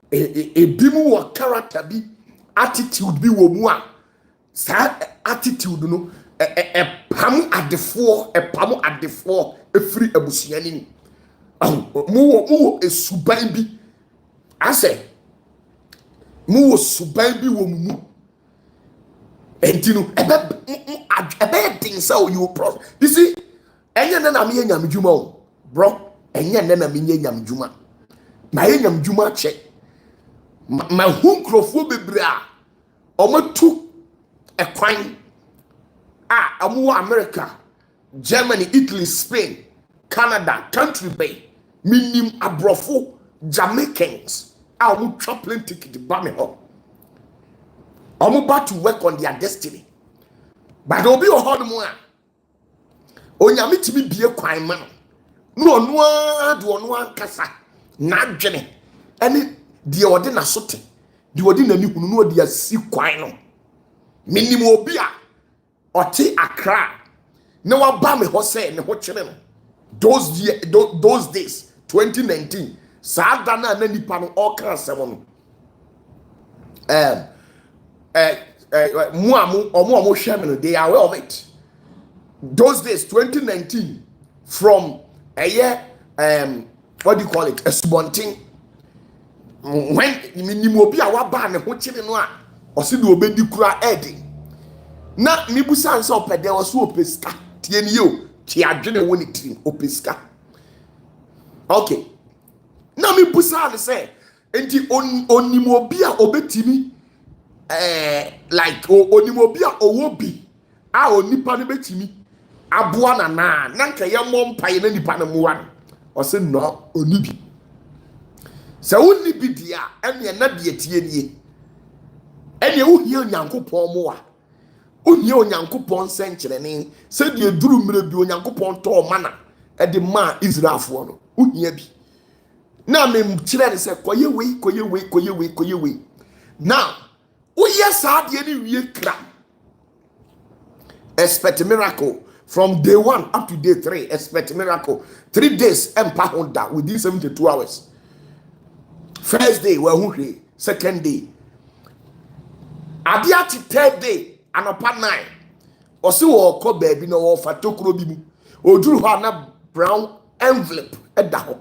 S1: bi mu wo character bi attitude bi wo mu a sa attitude no pam adefo efiri abusiani ni mo esuban bi ase mu suban bi wo mu entinu ebe thing say you pro you see enye na me nyam djuma o bro enye na me nyam djuma na ye nyam djuma che ma hunkrofo bebre a omatu ekwan a amu America, Germany, Italy, Spain, Canada, country bay minim abrofo Jamaicans I will traveling ticket by me home. I'm about to work on their destiny. But there'll be a hard one. Oh, you meet me be a crime man. No, do one kasa. Not Jenny. Any the ordinary sote. The ordinary who know the sea quino. Minimo beer or tea Accra. No one bam me horse and what channel. Those days, 2019. Sadana na nipa no all can seven omo hwem they are aware of it. Those days 2019 from a year what do you call it a subonting when minimobi a waba ne ho kyere no a ɔse de obedi kura edi na mibusa nsa opede ɔso opeska tie ne yo tie adwene woni tirim opeska. Okay, na mibusa ne say enti onimobi a obetimi like onimobi a owobi a onipa ne betimi aboa na nka ye mompaye na nipa na muwa ɔse no onibi. Se wonni bi dia ene na de tie nie ene wo hia onyankopon mo wa ohia onyankopon senkyerene se de duru mire bi onyankopon to mana e de ma Israelfo no ohia bi na me kyerɛ ne se koye we now wo yes adie ne wie kra expect miracle from day 1 up to day 3. Expect miracle 3 days empa honda within 72 hours. First day we hwe, second day adia ti third day anopa 9 ɔse wɔ kɔ baabi na wɔ fa tokuro bi mu oduru hɔ na brown envelope ɛda hɔ.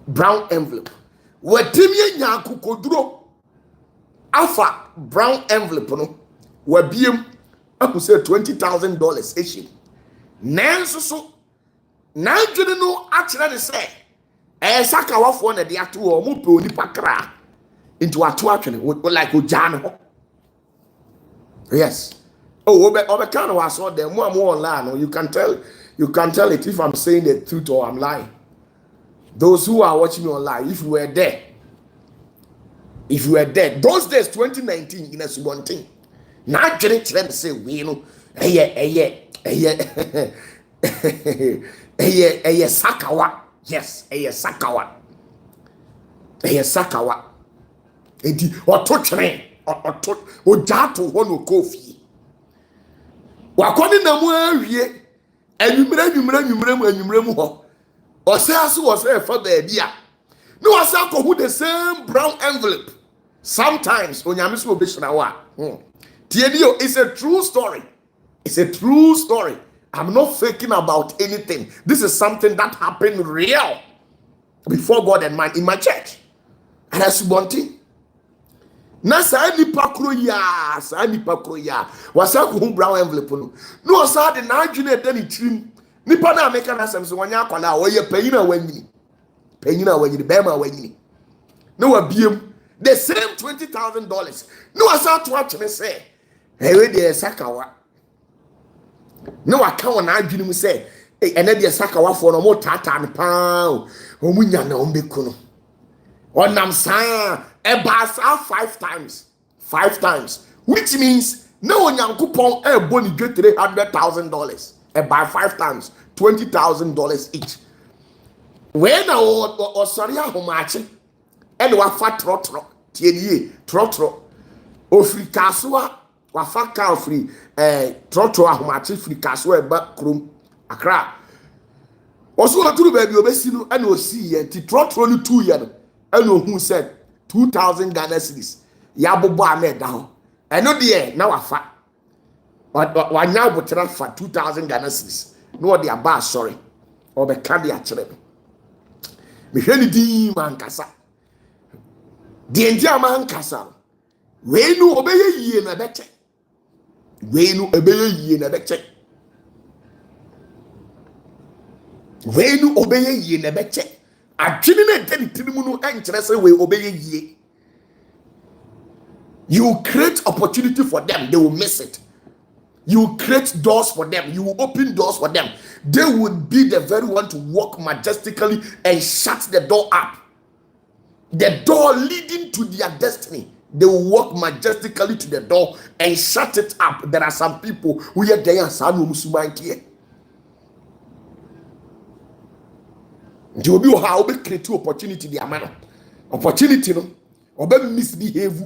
S1: Brown envelope watimi nya akokoduro afa brown envelope no wabiem aku say $20,000 issue nanso so na dwene no akyerɛ ne sɛ saka wafo na de ato o mo pe onipa kra into ato atwene like ojane ho. Yes, obe kind of was there more online. You can tell it if I'm saying the truth or I'm lying. Those who are watching me online, if you were there those days 2019 in a subontin na dwene kyerɛ say we no sakawa. Yes, sakawa. Enti ototwene ojato ho no kofi. Wakoni na mu awie anwumre mu ho. Osaso was fa baabi a. No asa ko hu the same brown envelope. Sometimes onyame so obeshina wa. Tiedio is a true story. It's a true story. I'm not faking about anything. This is something that happened real before God and man in my church. And that's one thing. Na sa nipa kro ya wasa ko brown envelope no sa de na adwene da ni tirim nipa na ameka na asem so wanya akwala wo ye panyina wanyini be ma wanyini no wa biem the same $20,000 no wasa to atwene say we de sakawa no aka wona adwene mu say ene de sakawa fo no mo tata ne pa o mu nya na o beku no onam sa ebasa 5 times which means no onyankopon boni $300,000 by 5 times $20,000 each when o sorry ahomache and wa fa trotro tienie trotro ofri kasoa wa fa ka ofri trotro ahomache fri kasoa ba krom akra oso oduru ba bi obesi no and o si ye ti trotro no 2 year no and who said 2,000 Ghana cedis ya bobo ame da ho eno de na wafa wa nya botra fa 2,000 Ghana cedis no de aba sorry o be ka de a kire me hwani di man kasa de ntia man kasa we nu obeye yie na beche adwene na tenimu no enkyere say we obeye yie. You create opportunity for them, they will miss it. You create doors for them, you will open doors for them. They would be the very one to walk majestically and shut the door up. The door leading to their destiny. They will walk majestically to the door and shut it up. There are some people who are there and say, you will be how be create opportunity the amana. Opportunity no or be misbehave.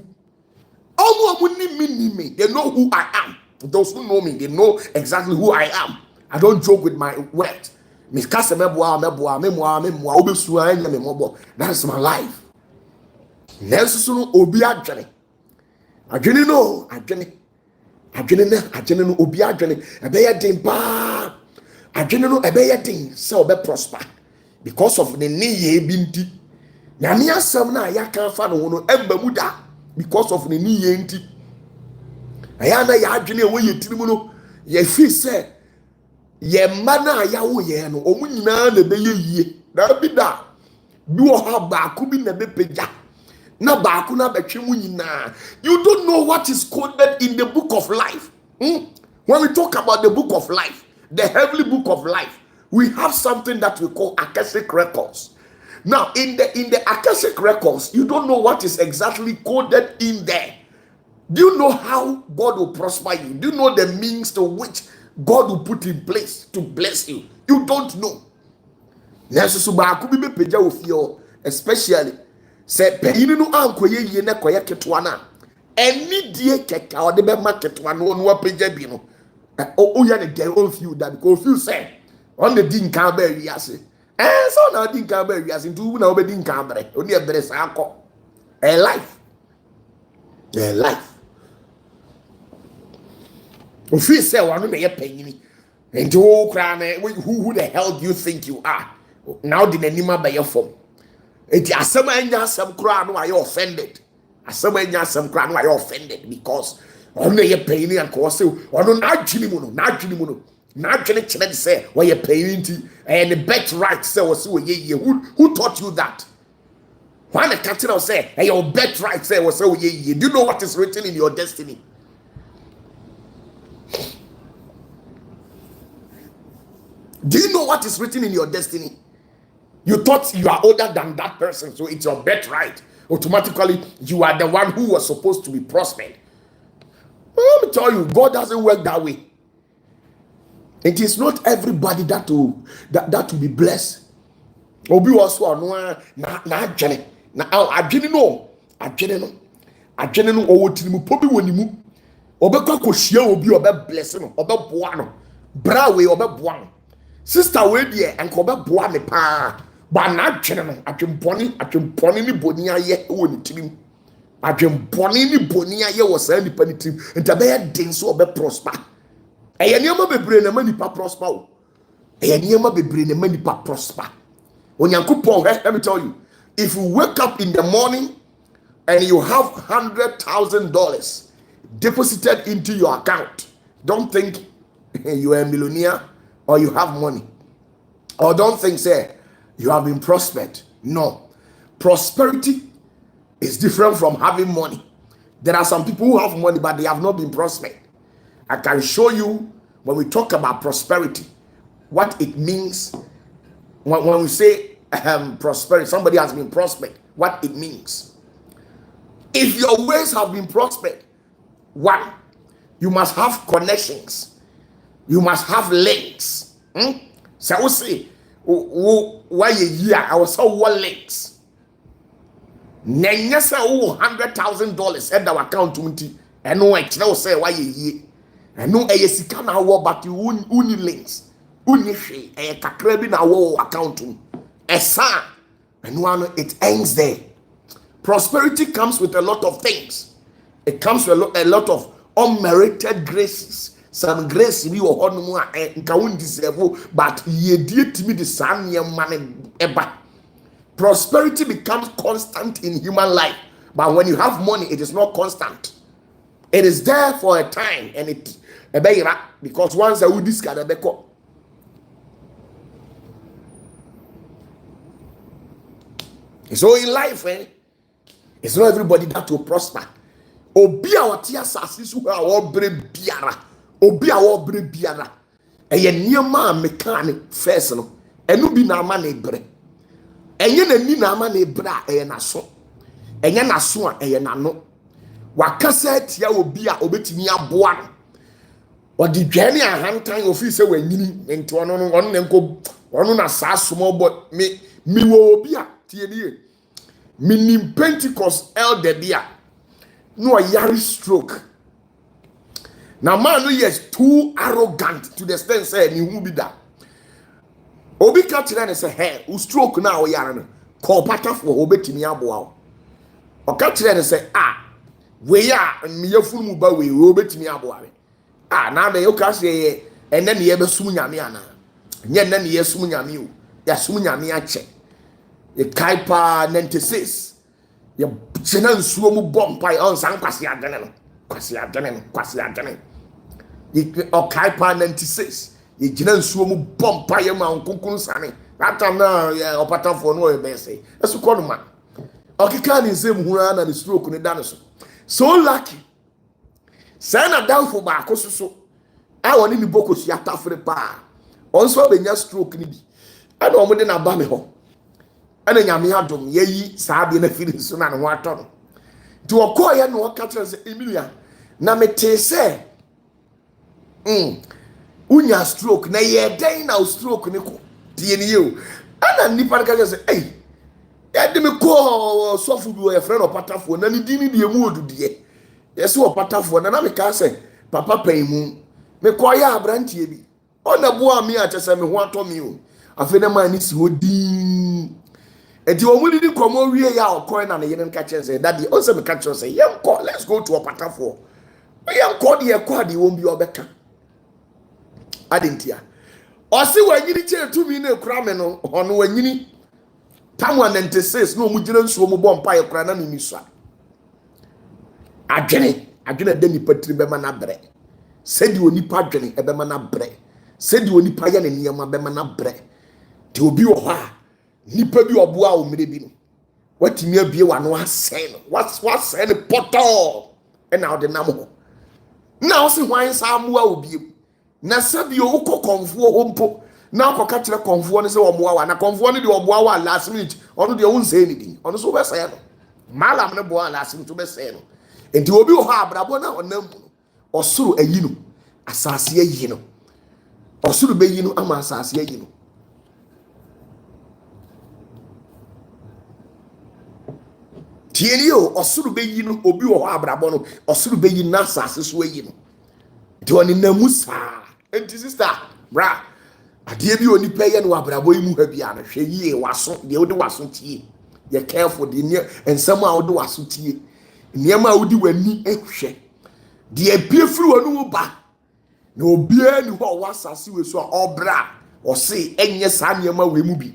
S1: They know who I am. Those who know me, they know exactly who I am. I don't joke with my words. That's my life. Nelson obi adwene. Adwene no, adwene no obi adwene. Ebeye den ba. Adwene no ebeye den se obe prosper. Because of the need ye binti. nyame asɛm na ya kan fa no no emba mu da because of ne ni yenti aya na ya adwene e wo yetirimu no ye fi se ye mma na ya wo ye no omu nyina na be yie na bi da bi wo ha ba ku bi na be pagya na ba ku na betwe mu nyina. You don't know what is coded in the book of life. When we talk about the book of life, the heavenly book of life, we have something that we call Akashic records. Now, in the Akashic records, you don't know what is exactly coded in there. Do you know how God will prosper you? Do you know the means to which God will put in place to bless you? You don't know. Especially, say, Peninu Ankoye Yena Koya Ketwana, any dear Keka or the market one won't pay Jabino. Oh, yeah, they won't feel that because you say, on the Din Camber, yes. And so now Din Camber, yes, into now Din Camber, only a dress alcohol. A life. A life. If you say, one may pay me, and to cry, who the hell do you think you are? Now, the Nima by your phone. It is some crown why you're offended. Some crown why you're offended because only a penny and course, or no, not Chilimuno. Naturally, say why you're paying and the bet right say was so ye. Who taught you that? When the captain say, hey, your bet right say was so ye. Do you know what is written in your destiny? Do you know what is written in your destiny? You thought you are older than that person, so it's your bet right. Automatically, you are the one who was supposed to be prospered. Well, let me tell you, God doesn't work that way. It is not everybody that will be blessed. Obi was one na adwene na adwene no owo tirimu pobi wonimu obekwa kohia obi bless no obeboa no bra we obeboa no sister we die enko obeboa me pa ba na adwene no atwemponi ni boni aye wo ni tirimu atwemponi ni boni aye wo sa nipa ni tirimu nta be den so obe prosper. Eye niam bebre na manipa prosper o. Eye niam bebre na manipa prosper. Onyankopon, let me tell you, if you wake up in the morning and you have $100,000 deposited into your account, don't think you are a millionaire or you have money, or don't think say you have been prospered. No, prosperity is different from having money. There are some people who have money but they have not been prospered. I can show you when we talk about prosperity what it means. When we say prosperity, somebody has been prospered, what it means. If your ways have been prospered, one, you must have connections. You must have links. So we say, why a year? I was so one links. Nanyasa $100,000 at our account and no I say why a year. I know a sika na wo but you uni links. Unishi a kakrebi na wo account esa and one it ends there. Prosperity comes with a lot of things. It comes with a lot of unmerited graces. Some grace we were on nka deserve but ye die timi the san money eba. Prosperity becomes constant in human life, but when you have money it is not constant. It is there for a time and it because once I would discard a beko. So in life, it's not everybody that will prosper. Obi a watia sasisu ha wo bre biara. Obi a wo bre biara. Eye niema mechanic first no. Enu bi na ama na bre. Enye na ni na ama na bre a eye na so. Enye na so a eye na no. Wakasa tia obi a obetimi aboa no. Odi dwane ahantan ofi se wanyini enti ono nenko ono na sa small but me wo obi a tie nie minim Pentecost elder bia no yari stroke. Now man no is too arrogant to the extent say ni hu bi da obi ka tire ne say hey u stroke na o yare no call OPATAFUOR obetimi aboa o ka tire ne say we ya me yafunu mu ba we obetimi aboa na me yoka say ene ne ye besum nyame ana nye ne ne ye sum nyame o ya sum nyame ache ye kaipa 96 ye chena nsuo mu bompai on san kwase adwene no ye kaipa 96 ye chena nsuo mu bompai ma nkunkun sane that time na opatafoɔ no ye be say esu kɔ no ma okika ni nsem hura na the stroke ni da so lucky say na downfall ba akososo a woni ni boko su atafre pa onso be nya stroke ni bi ana omo de na ba me ho ana nyame adom yeyi saabe na firi so na ne ho atɔ no ti okoye no oka kire se Emilia na mete se unya stroke na ye den na stroke ni ko tie ni ye ana nipa ka se ya de me ko sofu bi o friend opatafuo na ni di ni de mu odudie yes opatafuo na me ka se papa paimu me ko ya abrantie bi ona boa me a chese me ho atɔ me o afi na man ni si hodin enti o mu di komo wie ya okoi na ne yene ka chese daddy o se me ka chese yem ko let's go to opatafuo yem ko de e ko ade won bi obeka adentia o se wanyini che tumi na ekura me no ono wanyini Tamu 96 no mu gina nsuo mu bɔ mpa ekura na ne nisua adwene de nipa tiri bɛma na brɛ sɛdi onipa adwene ɛbɛma na brɛ sɛdi onipa yɛ ne nneɛma bɛma na brɛ te obi wɔ hɔ a nipa bi ɔboa o mmere bi no watimi abie wa no asɛn no wasɛn ne pɔtɔ ɛna ɔde nam hɔ na ɔsi hwan saa mmoa obi na sɛbi o kɔ kɔnfuo hɔ mpo na akoka kire konfuo ne se omoa wa na konfuo ne de oboa wa last minute ono de won say anything ono so be say no malam ne boa last minute be say no enti obi ho abrabo na onam osuru ayi no asase ayi no osuru be yi no ama asase ayi no tieni o osuru be yi no obi ho abrabo no osuru be yi na asase so ayi no de oni namusa enti sister bra ade bi oni peye no abrabo yi mu ha bia na hwe yie waso de wode waso tie ye careful de ne ensam a wode waso tie niam a wodi wani ehwe de apiefiri wonu mu ba na obia ni ho wasase we so obra o se enye sa niam a we mu bi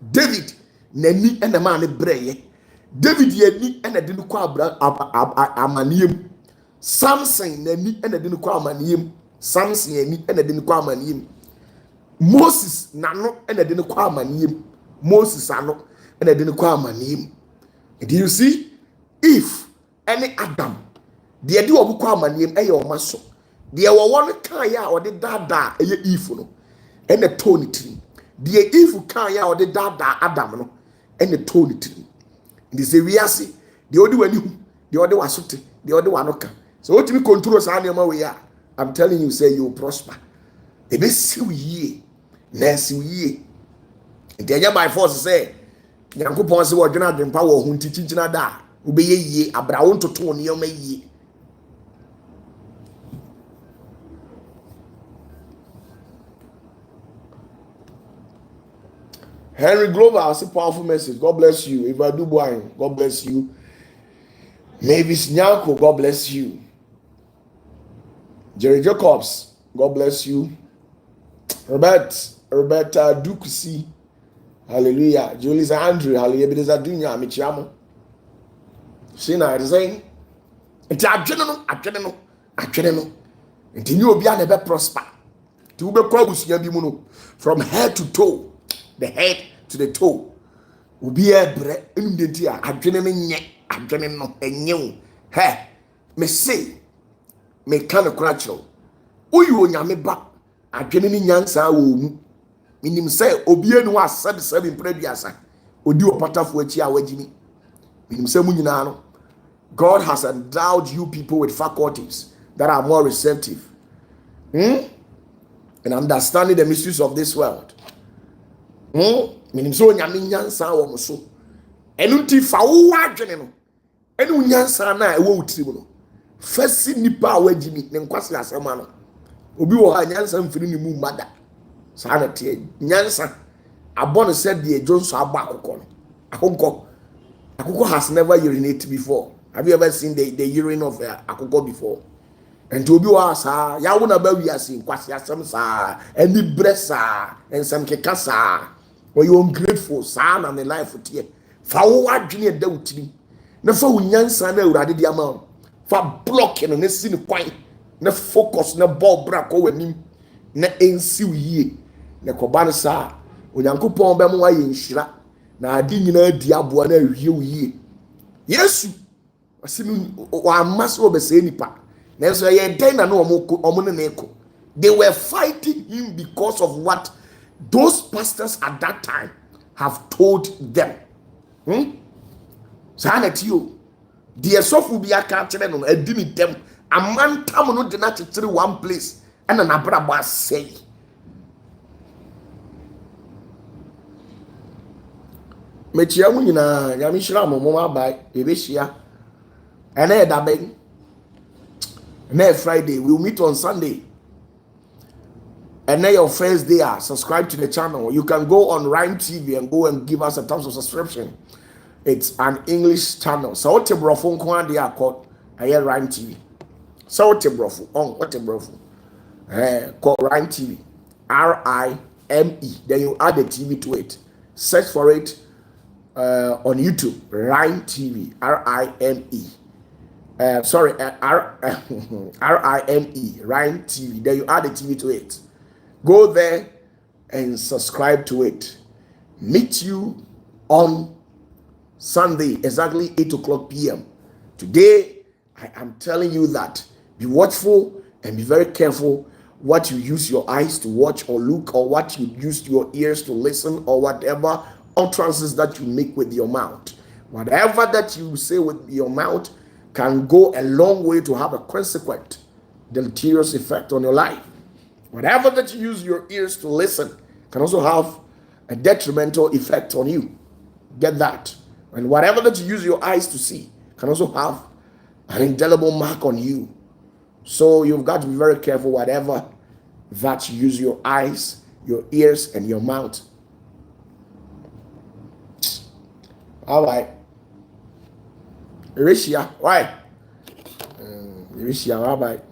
S1: David nani ena ma ne breye David yani ena de no kwa abra amaniem Samson nani ena de no kwa amaniem Samson yani ena de no kwa amaniem Moses nano ena de no kwa amaniem Moses ano ena de no kwa amaniem. Do you see? If any Adam de de obu kwa amaniem eye o maso de wo won kan ya o de dada eye if no ena tone tri de if kan ya o de dada Adam no ena tone tri. Ndi se wiase de odi wani hu de odi wasote de odi wanoka so otimi control sa na ma we ya I'm telling you say you prosper e be siw yie na siw yie nti anya by force say Nyankopon se wo dwena adwempa wo hu ntikyinkyina da wo be yie abrawo ntoto ne yoma yie. Henry Glover, I see powerful message. God bless you. If I do boy, God bless you. Maybe Nyako, God bless you. Jerry Jacobs, God bless you. Roberta Dukusi, hallelujah. Julius Andrew, hallelujah. Bideza dunya michiamo. Sina resign. Enti adwene no. Enti ni obi a na be prosper. Ti ube kwa busunya bi mu no from head to toe. The head to the toe. Ubi ebre enum de ntia adwene no nye adwene no enye he me say me kan kuracho uyu onyame ba adwene ni nyansa wo mu minim say obi enu asabe mpraduasa odi opatafo achi a wagimi minim say mu nyina no God has endowed you people with faculties that are more receptive and understanding the mysteries of this world. Minim so nyame nyansa wo mo so enu ti fa wo adwene no enu nyansa na e wo utiri no fasi nipa a wagimi ne nkwase asema no obi wo ha nyansa mfiri ni mu mada sa na tie nyansa abon said the Johnson agba akoko has never urinated before. Have you ever seen the urine of akoko before? And to be sa ya wo na ba wi ase nkwase asem sa eni bresa ensem keka sa or you ungrateful faithful saa na ne life tie fa wo adwene da wutiri na fa wunyansa na awurade di ama fa block no na si ne kwan na focus na ball bra ko wanim na ensi yie na koba no saa onyankopɔn bɛ mo aye nhira na ade nyina di aboa na awie yie yesu asimi wa amaso obese nipa na so ye den na no omo ne ko they were fighting him because of what those pastors at that time have told them. Sanatio, the sofu bi aka kire no adini dem amantam no de na kire one place and an abraba say. Mechia mu nyina ya mi hira mo abai ebehia ene da ben na Friday we will meet on Sunday. And now your first day, subscribe to the channel. You can go on Rhyme TV and go and give us a terms of subscription. It's an English channel. So what brofo nko they are called Rhyme TV. So what brofo on what brofo called Rhyme TV. RIME. Then you add the TV to it. Search for it on YouTube. Rhyme TV. RIME. RIME. Rhyme TV. Then you add the TV to it. Go there and subscribe to it. Meet you on Sunday, exactly 8 o'clock p.m. Today, I am telling you that be watchful and be very careful what you use your eyes to watch or look, or what you use your ears to listen, or whatever utterances that you make with your mouth. Whatever that you say with your mouth can go a long way to have a consequent, deleterious effect on your life. Whatever that you use your ears to listen can also have a detrimental effect on you. Get that. And whatever that you use your eyes to see can also have an indelible mark on you. So you've got to be very careful whatever that you use your eyes, your ears, and your mouth. All right. Erisha, why? Erisha, all right.